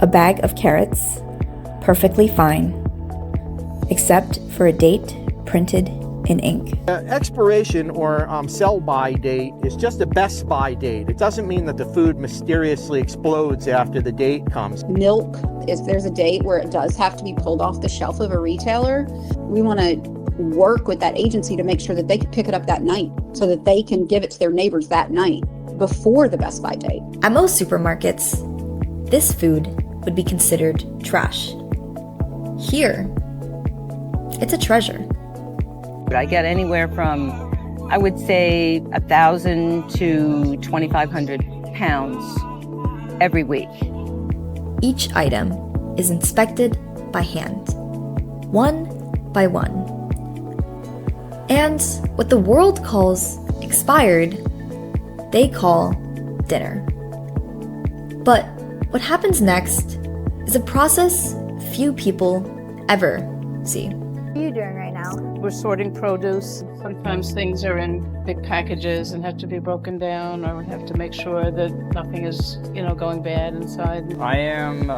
a bag of carrots, perfectly fine, except for a date printed in ink. Expiration or sell-by date is just a best by date. It doesn't mean that the food mysteriously explodes after the date comes. Milk, if there's a date where it does have to be pulled off the shelf of a retailer, we want to work with that agency to make sure that they can pick it up that night so that they can give it to their neighbors that night before the best by date. At most supermarkets, this food would be considered trash. Here, it's a treasure. I get anywhere from, I would say, 1,000 to 2,500 pounds every week. Each item is inspected by hand, one by one. And what the world calls expired, they call dinner. But what happens next is a process few people ever see. What are you doing right now? We're sorting produce. Sometimes things are in big packages and have to be broken down, or we have to make sure that nothing is, going bad inside. I am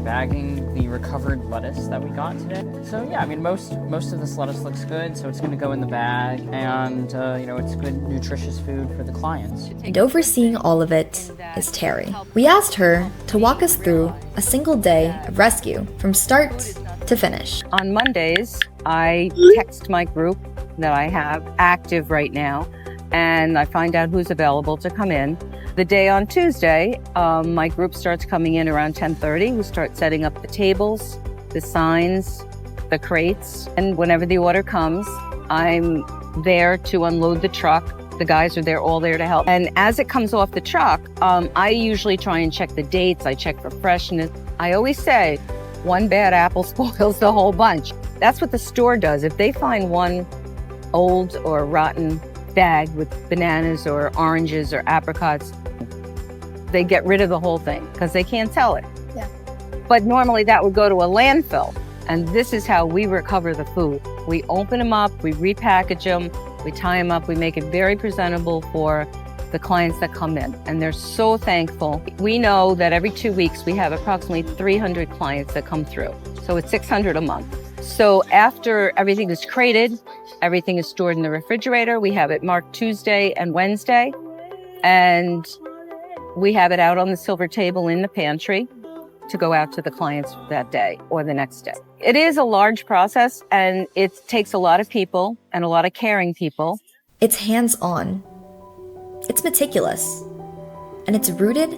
bagging the recovered lettuce that we got today. So yeah, I mean, most of this lettuce looks good, so it's going to go in the bag, and it's good, nutritious food for the clients. And overseeing all of it is Terry. We asked her to walk us through a single day of rescue from start to finish. On Mondays, I text my group that I have active right now, and I find out who's available to come in. The day on Tuesday, my group starts coming in around 10:30. We start setting up the tables, the signs, the crates, and whenever the order comes, I'm there to unload the truck. The guys are there, all there to help. And as it comes off the truck, I usually try and check the dates. I check for freshness. I always say, one bad apple spoils the whole bunch. That's what the store does. If they find one old or rotten bag with bananas or oranges or apricots, they get rid of the whole thing because they can't sell it. Yeah. But normally that would go to a landfill. And this is how we recover the food. We open them up, we repackage them, we tie them up, we make it very presentable for the clients that come in, and they're so thankful. We know that every 2 weeks we have approximately 300 clients that come through, so it's 600 a month. So after everything is crated, everything is stored in the refrigerator, we have it marked Tuesday and Wednesday, and we have it out on the silver table in the pantry to go out to the clients that day or the next day. It is a large process, and it takes a lot of people and a lot of caring people. It's hands-on. It's meticulous, and it's rooted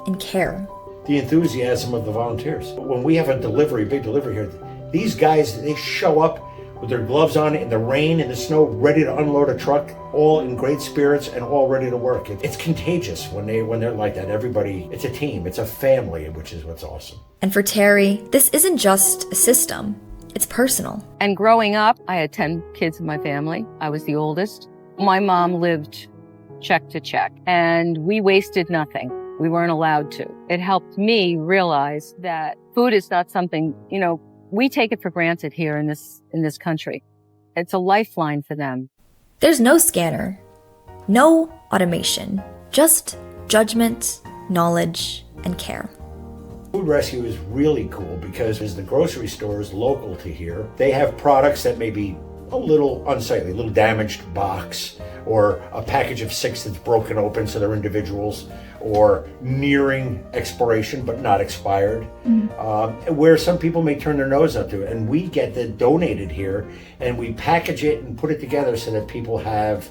in care. The enthusiasm of the volunteers. When we have a big delivery here, these guys, they show up with their gloves on in the rain, in the snow, ready to unload a truck, all in great spirits and all ready to work. It's contagious when they're like that. Everybody, it's a team, it's a family, which is what's awesome. And for Terry, this isn't just a system, it's personal. And growing up, I had 10 kids in my family. I was the oldest. My mom lived check to check, and we wasted nothing. We weren't allowed to. It helped me realize that food is not something, we take it for granted here in this country. It's a lifeline for them. There's no scanner, no automation, just judgment, knowledge, and care. Food rescue is really cool because as the grocery stores local to here, they have products that may be a little unsightly, a little damaged box, or a package of 6 that's broken open so they're individuals, or nearing expiration but not expired, where some people may turn their nose up to it. And we get that donated here, and we package it and put it together so that people have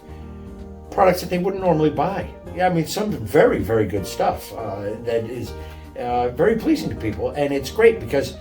products that they wouldn't normally buy. Yeah, I mean, some very, very good stuff that is very pleasing to people. And it's great because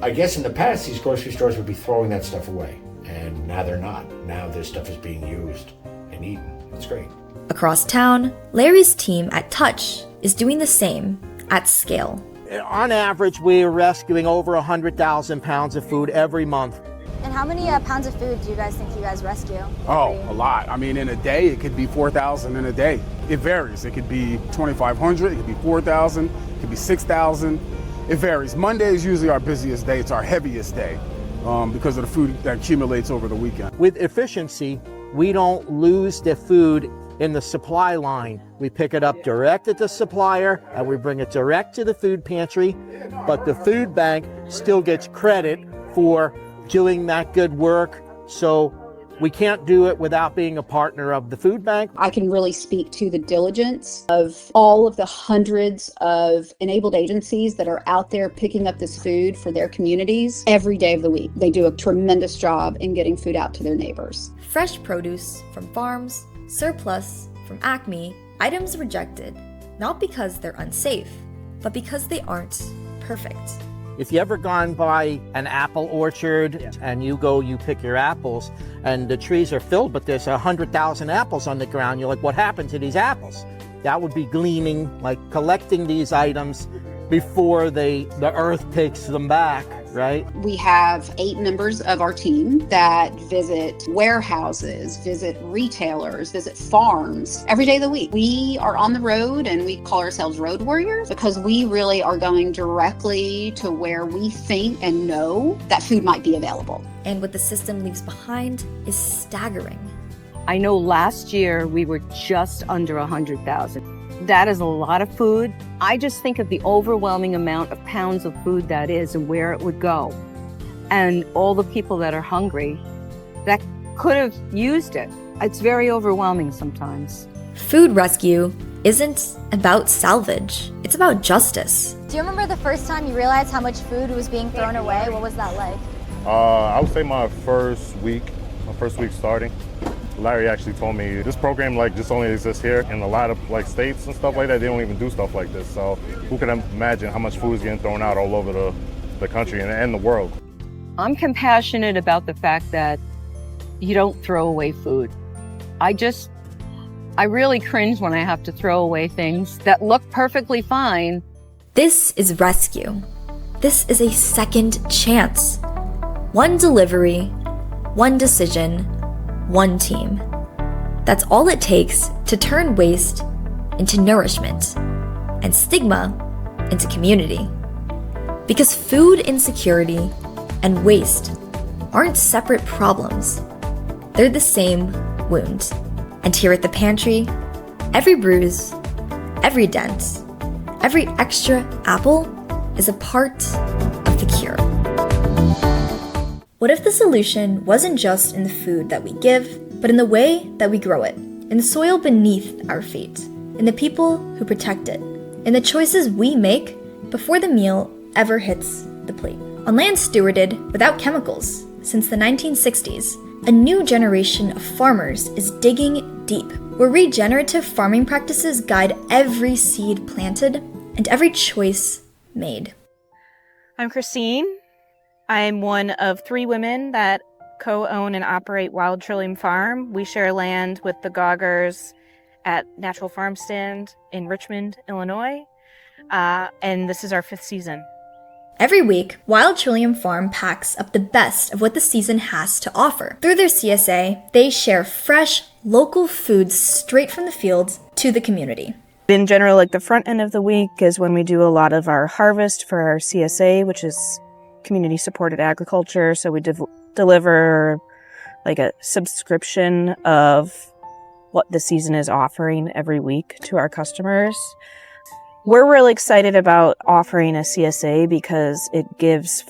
I guess in the past, these grocery stores would be throwing that stuff away. And now they're not. Now this stuff is being used and eaten. It's great. Across town, Larry's team at Touch is doing the same at scale. On average, we're rescuing over 100,000 pounds of food every month. And how many pounds of food do you guys think you guys rescue? Oh, a lot. I mean, in a day, it could be 4,000 in a day. It varies. It could be 2,500, it could be 4,000, it could be 6,000. It varies. Monday is usually our busiest day. It's our heaviest day because of the food that accumulates over the weekend. With efficiency, we don't lose the food in the supply line. We pick it up direct at the supplier and we bring it direct to the food pantry, but the food bank still gets credit for doing that good work. So we can't do it without being a partner of the food bank. I can really speak to the diligence of all of the hundreds of enabled agencies that are out there picking up this food for their communities every day of the week. They do a tremendous job in getting food out to their neighbors. Fresh produce from farms, surplus from Acme, items rejected, not because they're unsafe, but because they aren't perfect. If you ever gone by an apple orchard and you pick your apples and the trees are filled, but there's 100,000 apples on the ground, you're like, what happened to these apples? That would be gleaning, like collecting these items before the earth takes them back, right? We have 8 members of our team that visit warehouses, visit retailers, visit farms every day of the week. We are on the road and we call ourselves road warriors because we really are going directly to where we think and know that food might be available. And what the system leaves behind is staggering. I know last year we were just under 100,000. That is a lot of food. I just think of the overwhelming amount of pounds of food that is and where it would go. And all the people that are hungry that could have used it. It's very overwhelming sometimes. Food rescue isn't about salvage. It's about justice. Do you remember the first time you realized how much food was being thrown away? What was that like? I would say my first week starting. Larry actually told me this program just only exists here. In a lot of states and stuff like that, they don't even do stuff like this. So who can imagine how much food is getting thrown out all over the country and the world? I'm compassionate about the fact that you don't throw away food. I really cringe when I have to throw away things that look perfectly fine. This is rescue. This is a second chance. One delivery, one decision, one team. That's all it takes to turn waste into nourishment and stigma into community. Because food insecurity and waste aren't separate problems. They're the same wound. And here at the pantry, every bruise, every dent, every extra apple is a part of the cure. What if the solution wasn't just in the food that we give, but in the way that we grow it, in the soil beneath our feet, in the people who protect it, in the choices we make before the meal ever hits the plate? On land stewarded without chemicals since the 1960s, a new generation of farmers is digging deep, where regenerative farming practices guide every seed planted and every choice made. I'm Christine. I'm one of 3 women that co-own and operate Wild Trillium Farm. We share land with the Goggers at Natural Farm Stand in Richmond, Illinois. And this is our 5th season. Every week, Wild Trillium Farm packs up the best of what the season has to offer. Through their CSA, they share fresh, local foods straight from the fields to the community. In general, the front end of the week is when we do a lot of our harvest for our CSA, which is community-supported agriculture. So we deliver a subscription of what the season is offering every week to our customers. We're really excited about offering a CSA because it gives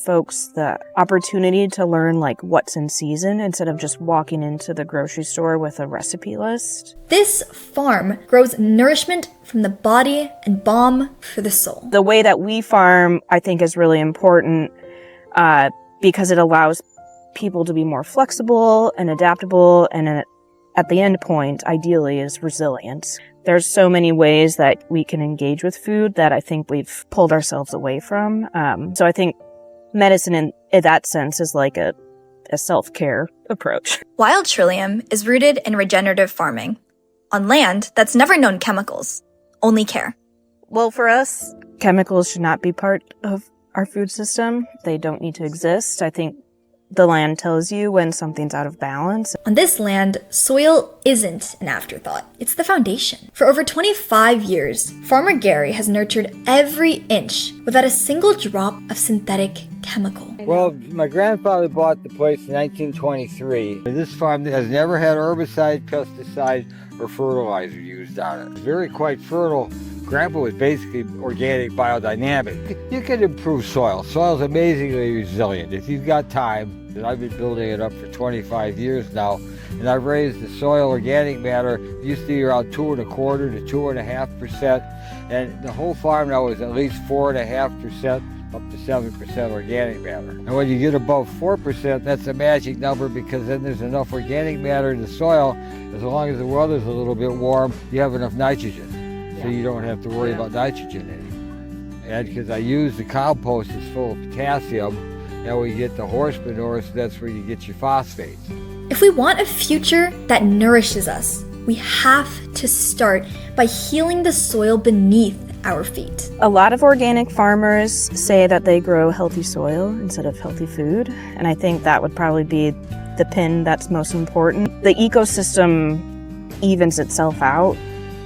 folks the opportunity to learn like what's in season instead of just walking into the grocery store with a recipe list. This farm grows nourishment from the body and balm for the soul. The way that we farm, I think, is really important because it allows people to be more flexible and adaptable, and at the end point, ideally, is resilience. There's so many ways that we can engage with food that I think we've pulled ourselves away from. So I think medicine in that sense is like a self-care approach. Wild Trillium is rooted in regenerative farming on land that's never known chemicals, only care. Well, for us, chemicals should not be part of our food system. They don't need to exist. I think the land tells you when something's out of balance. On this land, soil isn't an afterthought. It's the foundation. For over 25 years, Farmer Gary has nurtured every inch without a single drop of synthetic chemical. Well, my grandfather bought the place in 1923. This farm has never had herbicide, pesticide, or fertilizer used on it. It's very quite fertile. Grandpa was basically organic biodynamic. You can improve soil. Soil's amazingly resilient if you've got time. And I've been building it up for 25 years now, and I've raised the soil organic matter. It used to be around 2.25% to 2.5%, and the whole farm now is at least 4.5%. Up to 7% organic matter. And when you get above 4%, that's a magic number, because then there's enough organic matter in the soil. As long as the weather's a little bit warm, you have enough nitrogen. So you don't have to worry about nitrogen in it. And because I use the compost, it's full of potassium, and we get the horse manure, so that's where you get your phosphates. If we want a future that nourishes us, we have to start by healing the soil beneath our feet. A lot of organic farmers say that they grow healthy soil instead of healthy food, and I think that would probably be the pin that's most important. The ecosystem evens itself out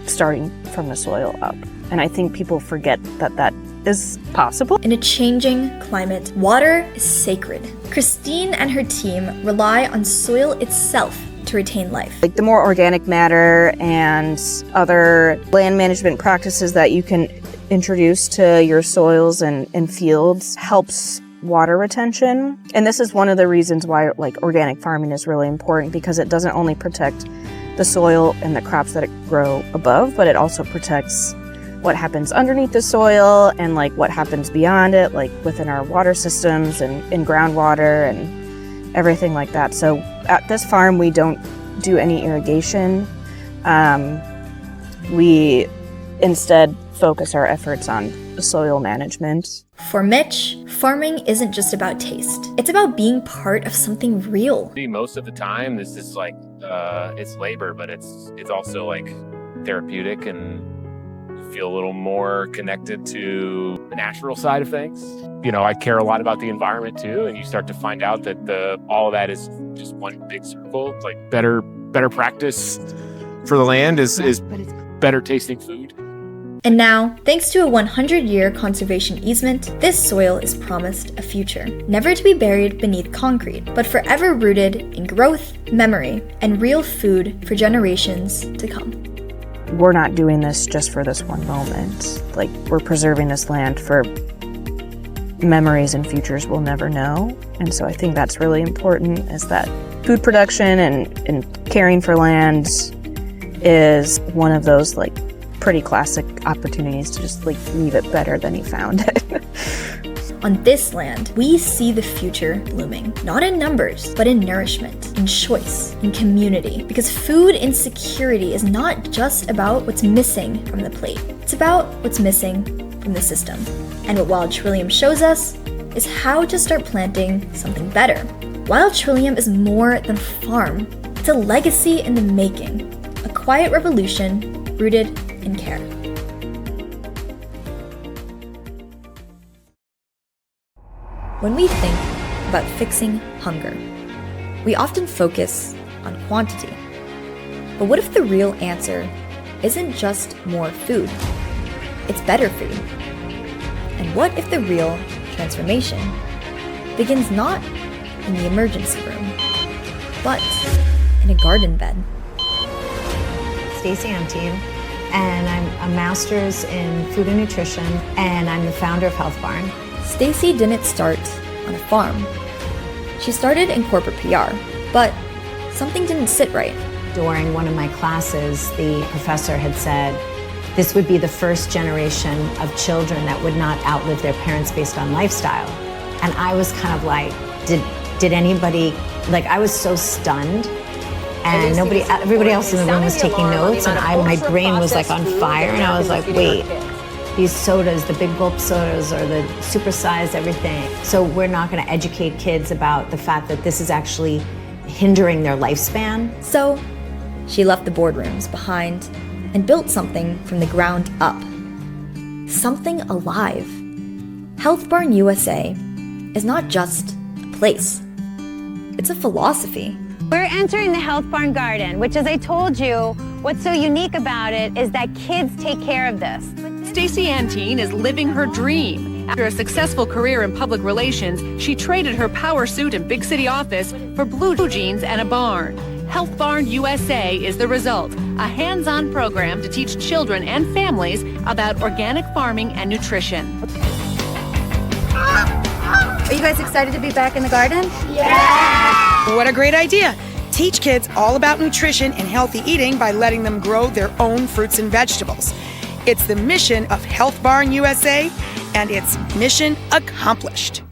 starting from the soil up, and I think people forget that that is possible. In a changing climate, water is sacred. Christine and her team rely on soil itself to retain life. Like the more organic matter and other land management practices that you can introduce to your soils and fields helps water retention. And this is one of the reasons why like organic farming is really important, because it doesn't only protect the soil and the crops that grow above, but it also protects what happens underneath the soil and like what happens beyond it, like within our water systems and in groundwater and everything like that. So at this farm, we don't do any irrigation. We instead focus our efforts on soil management. For Mitch, farming isn't just about taste. It's about being part of something real. Most of the time, this is like, it's labor, but it's also like therapeutic, and you feel a little more connected to the natural side of things. You know, I care a lot about the environment too, and you start to find out that all of that is just one big circle. It's like better practice for the land is better tasting food. And now, thanks to a 100-year conservation easement, this soil is promised a future, never to be buried beneath concrete, but forever rooted in growth, memory, and real food for generations to come. We're not doing this just for this one moment. Like, we're preserving this land for memories and futures we'll never know. And so I think that's really important, is that food production and caring for land is one of those like pretty classic opportunities to just like leave it better than you found it. On this land, we see the future blooming, not in numbers, but in nourishment, in choice, in community. Because food insecurity is not just about what's missing from the plate. It's about what's missing from the system. And what Wild Trillium shows us is how to start planting something better. Wild Trillium is more than a farm. It's a legacy in the making, a quiet revolution rooted in care. When we think about fixing hunger, we often focus on quantity. But what if the real answer isn't just more food? It's better food. And what if the real transformation begins not in the emergency room, but in a garden bed? Stacy Antine, and I'm a master's in food and nutrition, and I'm the founder of Health Barn. Stacy didn't start on a farm. She started in corporate PR, but something didn't sit right. During one of my classes, the professor had said, this would be the first generation of children that would not outlive their parents based on lifestyle. And I was kind of like, did anybody, like I was so stunned, and everybody else in the room was taking notes, and my brain was like on fire, and I was like, wait, these sodas, the big gulp sodas or the supersized everything. So we're not gonna educate kids about the fact that this is actually hindering their lifespan. So she left the boardrooms behind and built something from the ground up. Something alive. Health Barn USA is not just a place. It's a philosophy. We're entering the Health Barn Garden, which, as I told you, what's so unique about it is that kids take care of this. Stacey Antine is living her dream. After a successful career in public relations, she traded her power suit and big city office for blue jeans and a barn. Health Barn USA is the result, a hands-on program to teach children and families about organic farming and nutrition. Are you guys excited to be back in the garden? Yeah! What a great idea! Teach kids all about nutrition and healthy eating by letting them grow their own fruits and vegetables. It's the mission of Health Barn USA, and it's mission accomplished.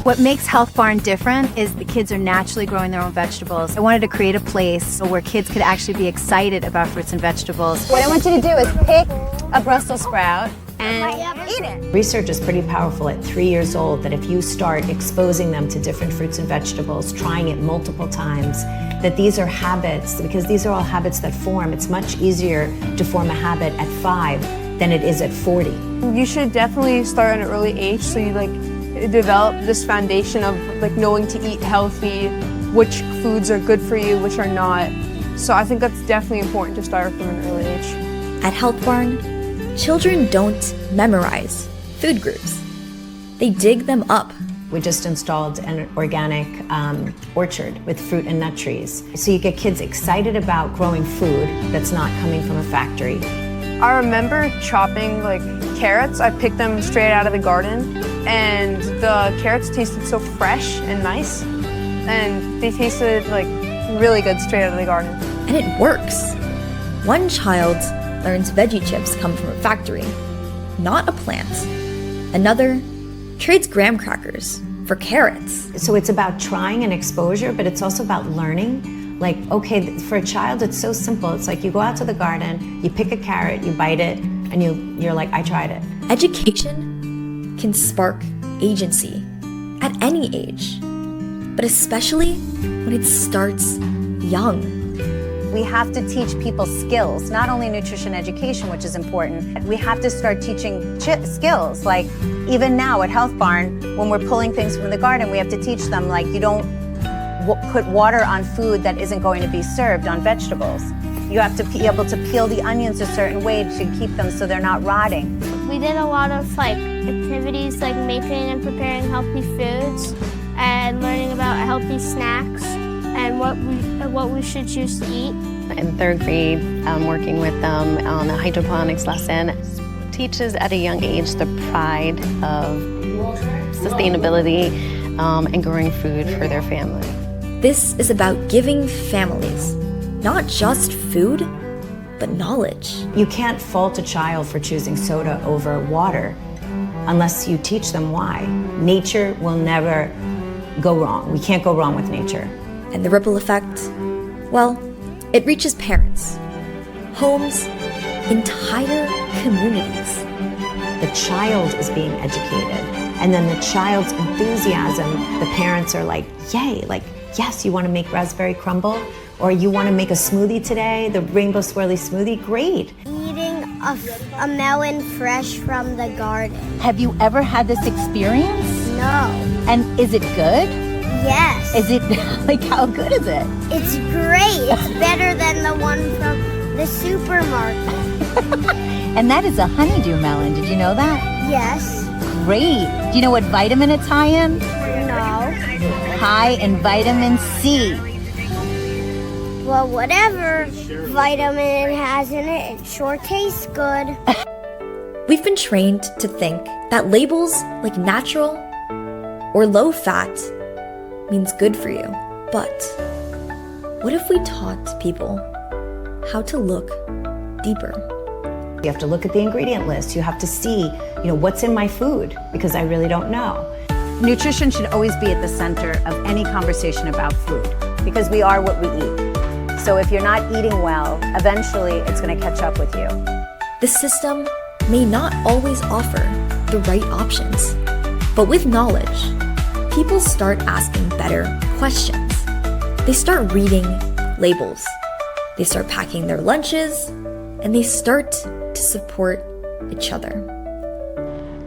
What makes Health Barn different is the kids are naturally growing their own vegetables. I wanted to create a place where kids could actually be excited about fruits and vegetables. What I want you to do is pick a Brussels sprout and eat it. Research is pretty powerful at 3 years old that if you start exposing them to different fruits and vegetables, trying it multiple times, that these are habits, because these are all habits that form. It's much easier to form a habit at 5 than it is at 40. You should definitely start at an early age so you develop this foundation of knowing to eat healthy, which foods are good for you, which are not. So I think that's definitely important to start from an early age. At Health Barn, children don't memorize food groups. They dig them up. We just installed an organic orchard with fruit and nut trees. So you get kids excited about growing food that's not coming from a factory. I remember chopping carrots. I picked them straight out of the garden, and the carrots tasted so fresh and nice, and they tasted really good straight out of the garden. And it works. One child learns veggie chips come from a factory, not a plant. Another trades graham crackers for carrots. So it's about trying and exposure, but it's also about learning. Okay, for a child, it's so simple. It's like you go out to the garden, you pick a carrot, you bite it, and you're like, I tried it. Education can spark agency at any age, but especially when it starts young. We have to teach people skills, not only nutrition education, which is important. We have to start teaching skills. Even now at Health Barn, when we're pulling things from the garden, we have to teach them, you don't put water on food that isn't going to be served on vegetables. You have to be able to peel the onions a certain way to keep them so they're not rotting. We did a lot of activities making and preparing healthy foods and learning about healthy snacks and what we should choose to eat. In 3rd grade, working with them on a hydroponics lesson teaches at a young age the pride of sustainability and growing food for their family. This is about giving families not just food, but knowledge. You can't fault a child for choosing soda over water unless you teach them why. Nature will never go wrong. We can't go wrong with nature. And the ripple effect, well, it reaches parents, homes, entire communities. The child is being educated, and then the child's enthusiasm, the parents are like, yay, yes, you want to make raspberry crumble? Or you want to make a smoothie today, the rainbow swirly smoothie? Great. Eating a melon fresh from the garden. Have you ever had this experience? No. And is it good? Yes. Is it, how good is it? It's great. It's better than the one from the supermarket. And that is a honeydew melon. Did you know that? Yes. Great. Do you know what vitamin it's high in? No. High in vitamin C. Well, whatever vitamin it has in it, it sure tastes good. We've been trained to think that labels like natural or low fat means good for you. But what if we taught people how to look deeper? You have to look at the ingredient list. You have to see, what's in my food, because I really don't know. Nutrition should always be at the center of any conversation about food, because we are what we eat. So if you're not eating well, eventually it's going to catch up with you. The system may not always offer the right options, but with knowledge, people start asking better questions. They start reading labels. They start packing their lunches, and they start to support each other.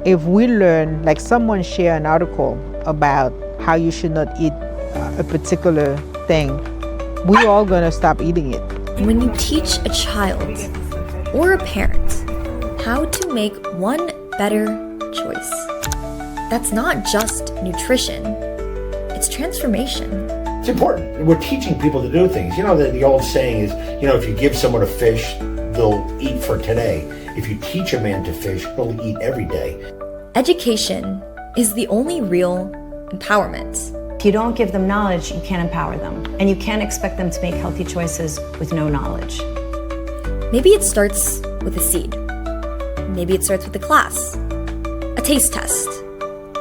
If we learn, like someone share an article about how you should not eat a particular thing, we're all gonna stop eating it. When you teach a child or a parent how to make one better choice, that's not just nutrition, it's transformation. It's important. We're teaching people to do things. The old saying is, if you give someone a fish, they'll eat for today. If you teach a man to fish, he'll eat every day. Education is the only real empowerment. If you don't give them knowledge, you can't empower them. And you can't expect them to make healthy choices with no knowledge. Maybe it starts with a seed. Maybe it starts with a class, a taste test.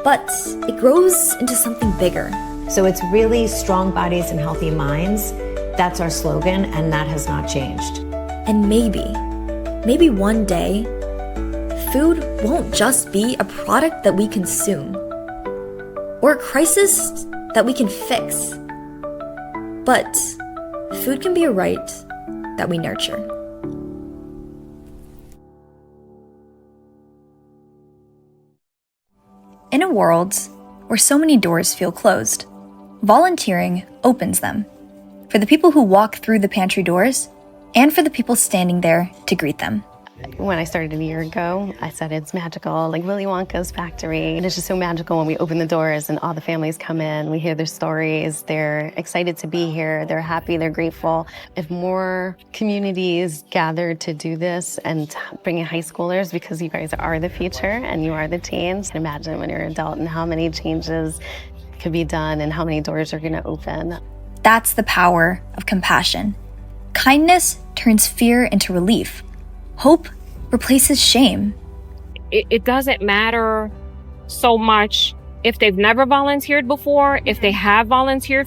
But it grows into something bigger. So it's really strong bodies and healthy minds. That's our slogan, and that has not changed. And maybe one day, food won't just be a product that we consume or a crisis that we can fix, but food can be a right that we nurture. In a world where so many doors feel closed, volunteering opens them for the people who walk through the pantry doors and for the people standing there to greet them. When I started a year ago, I said it's magical, like Willy Wonka's factory. And it's just so magical when we open the doors and all the families come in, we hear their stories, they're excited to be here, they're happy, they're grateful. If more communities gathered to do this and bring in high schoolers, because you guys are the future and you are the teens, imagine when you're an adult and how many changes could be done and how many doors are gonna open. That's the power of compassion. Kindness turns fear into relief. Hope replaces shame. It doesn't matter so much if they've never volunteered before, if they have volunteered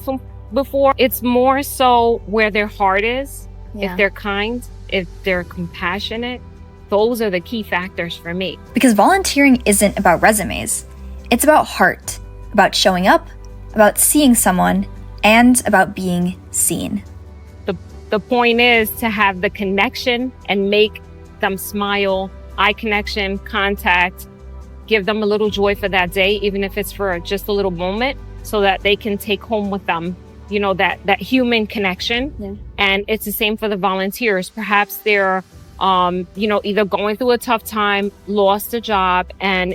before. It's more so where their heart is, if they're kind, if they're compassionate. Those are the key factors for me. Because volunteering isn't about resumes. It's about heart, about showing up, about seeing someone, and about being seen. The point is to have the connection and make them smile, eye connection, contact, give them a little joy for that day, even if it's for just a little moment, so that they can take home with them, that human connection. Yeah. And it's the same for the volunteers. Perhaps they're, either going through a tough time, lost a job, and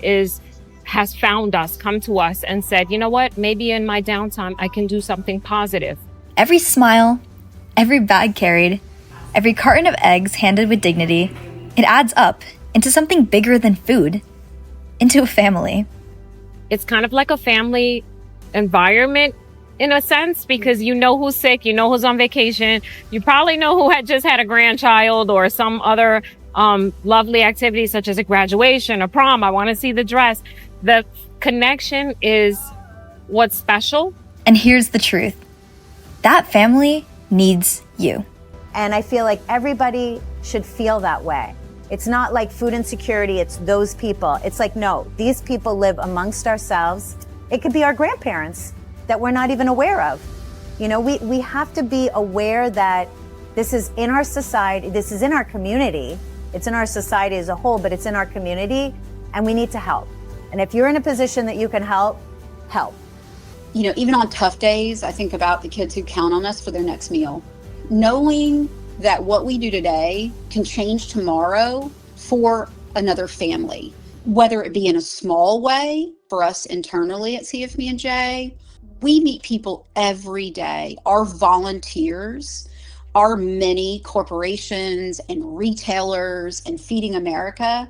has found us, come to us and said, you know what, maybe in my downtime, I can do something positive. Every smile, every bag carried, every carton of eggs handed with dignity, it adds up into something bigger than food, into a family. It's kind of like a family environment in a sense, because you know who's sick, you know who's on vacation, you probably know who had just had a grandchild or some other lovely activity such as a graduation, a prom, I want to see the dress. The connection is what's special. And here's the truth. That family needs you. And I feel like everybody should feel that way. It's not like food insecurity, it's those people. It's like, no, these people live amongst ourselves. It could be our grandparents that we're not even aware of. We have to be aware that this is in our society, this is in our community. It's in our society as a whole, but it's in our community, and we need to help. And if you're in a position that you can help, help. Even on tough days, I think about the kids who count on us for their next meal. Knowing that what we do today can change tomorrow for another family, whether it be in a small way for us internally at CFB&J. We meet people every day, our volunteers, our many corporations and retailers and Feeding America.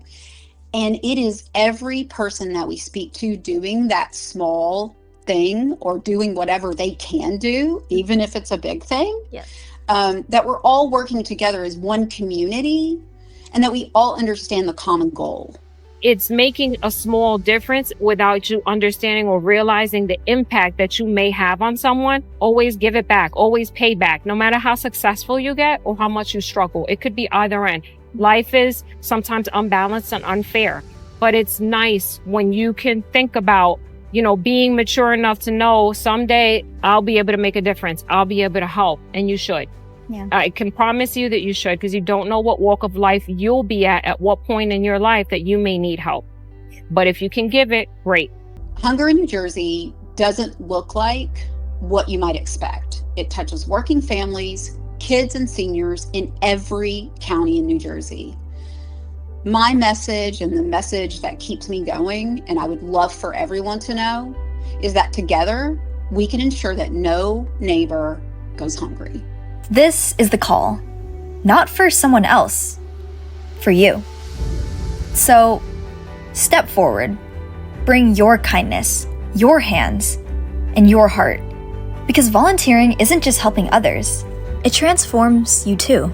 And it is every person that we speak to doing that small thing or doing whatever they can do, even if it's a big thing. Yes. That we're all working together as one community and that we all understand the common goal. It's making a small difference without you understanding or realizing the impact that you may have on someone. Always give it back, always pay back, no matter how successful you get or how much you struggle. It could be either end. Life is sometimes unbalanced and unfair, but it's nice when you can think about, being mature enough to know someday I'll be able to make a difference. I'll be able to help, and you should. Yeah. I can promise you that you should, because you don't know what walk of life you'll be at what point in your life that you may need help. But if you can give it, great. Hunger in New Jersey doesn't look like what you might expect. It touches working families, kids, and seniors in every county in New Jersey. My message, and the message that keeps me going, and I would love for everyone to know, is that together we can ensure that no neighbor goes hungry. This is the call, not for someone else, for you. So, step forward, bring your kindness, your hands, and your heart, because volunteering isn't just helping others, it transforms you too.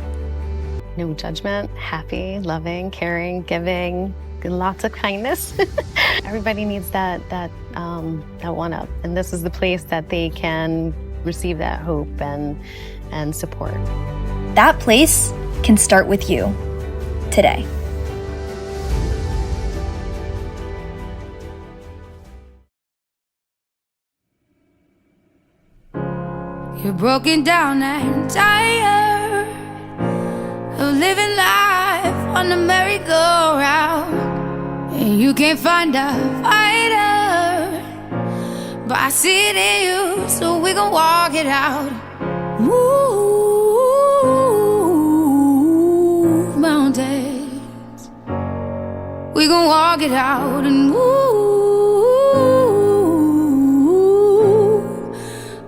No judgment, happy, loving, caring, giving, lots of kindness. Everybody needs that one up, and this is the place that they can receive that hope and support. That place can start with you today. You're broken down and tired of living life on the merry-go-round, and you can't find a fighter, but I see it in you, so we gon' walk it out. Move mountains, we gon' walk it out and move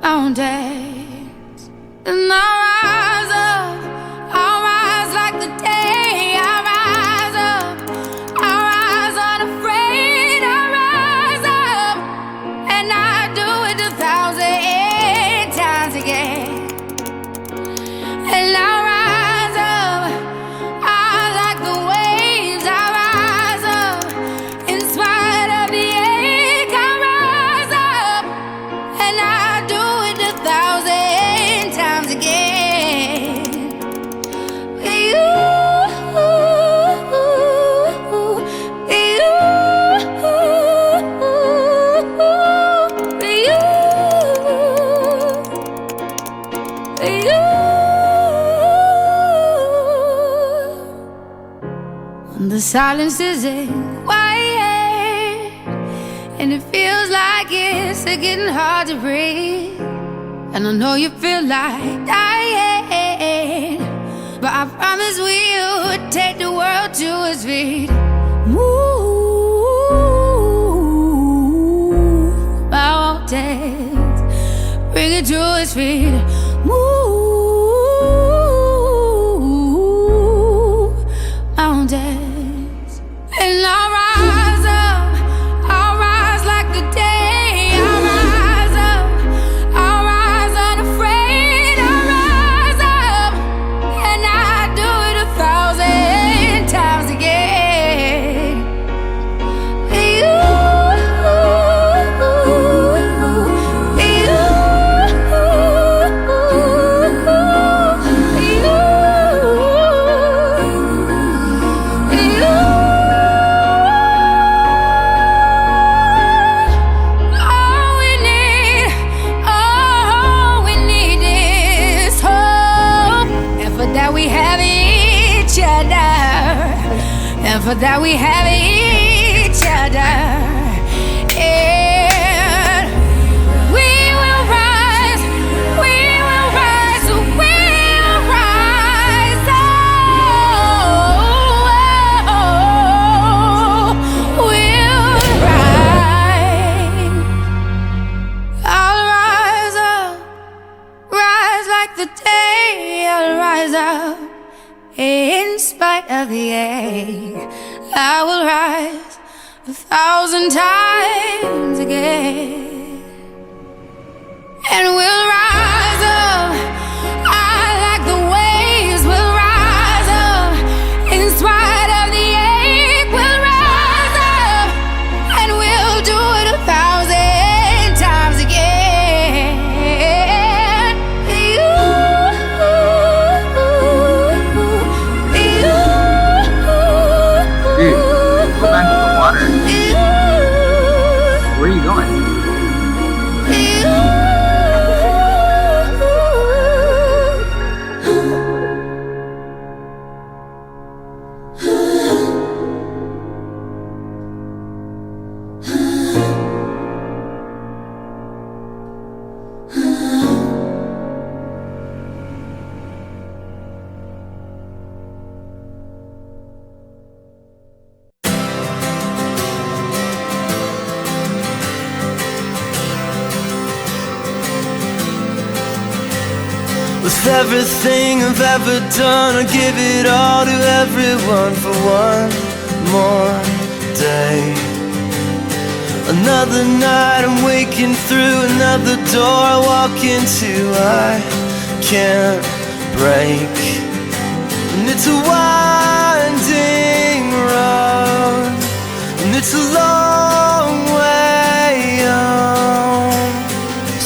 mountains. And I'll rise like the day. I'll rise unafraid. I'll rise up, and I do it 1,000 times again. And I'll rise up, I like the waves. I'll rise up, in spite of the ache. I'll rise up, and I do it 1,000 times again. The silence isn't quiet, and it feels like it's getting hard to breathe. And I know you feel like dying, but I promise we'll take the world to its feet. Move mountains, bring it to its feet. Move mountains. And I'll rise up, I'll rise like the day. I'll rise up, I'll rise unafraid. I'll rise up, and I do it 1,000 times again. And for that we have each other, and we will rise, we will rise, we will rise, we'll rise. I'll rise up, rise like the day. I'll rise up, in spite of the ache. I will rise 1,000 times again. With everything I've ever done, I give it all to everyone for one more day. Another night I'm waking through another door I walk into, I can't break. And it's a winding road, and it's a long way home.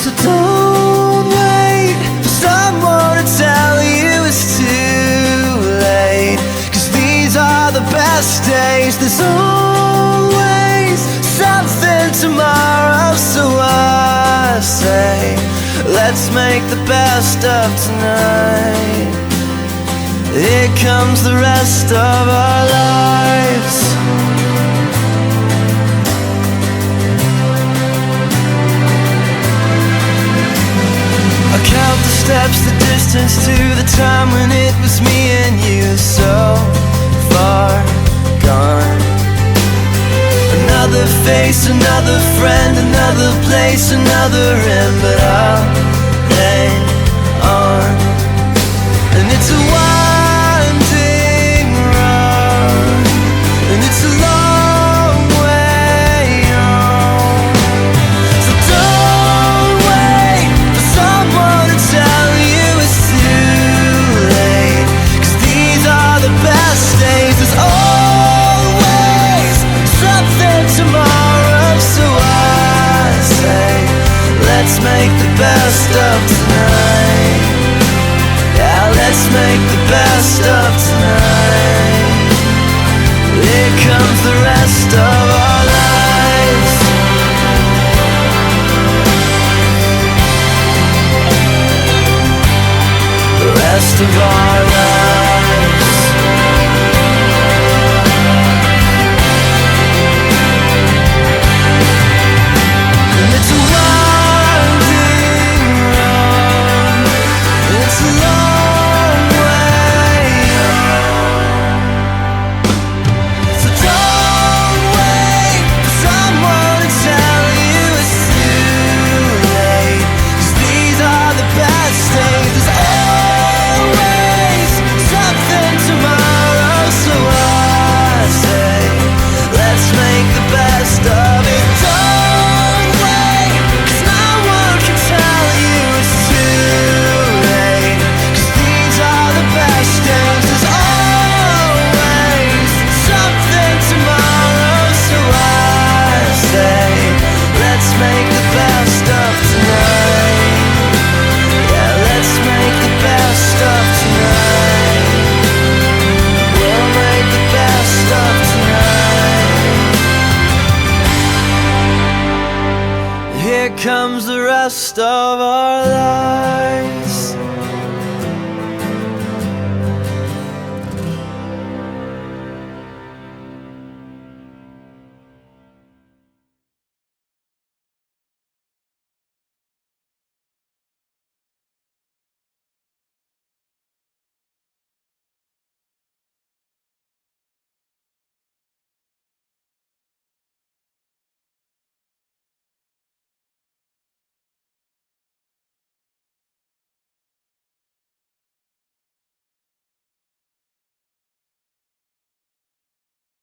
So don't wait for someone to tell you it's too late, 'cause these are the best days. There's always something tomorrow, so I say let's make the best of tonight. Here comes the rest of our lives. I count the steps, the distance to the time when it was me and you, so far gone. Another face, another friend, another place, another end, but I'll hang on. And it's a winding road, and it's a long way home. So don't wait for someone to tell you it's too late, 'cause these are the best days. There's always something tomorrow, so I say let's make the best of tonight. Yeah, let's make the best of tonight. Here comes the rest of our lives. The rest of our lives. And it's a winding road, it's a long way home. So don't wait for someone to tell you it's too late, 'cause these are the best days. There's always something tomorrow, so I say let's make the best of it. Don't wait, 'cause no one can tell you it's too late, 'cause these are the best days. There's always something tomorrow, so I say let's make the best of tonight. Yeah, let's make the best of tonight. We'll make the best of tonight. Here comes the rest of our lives.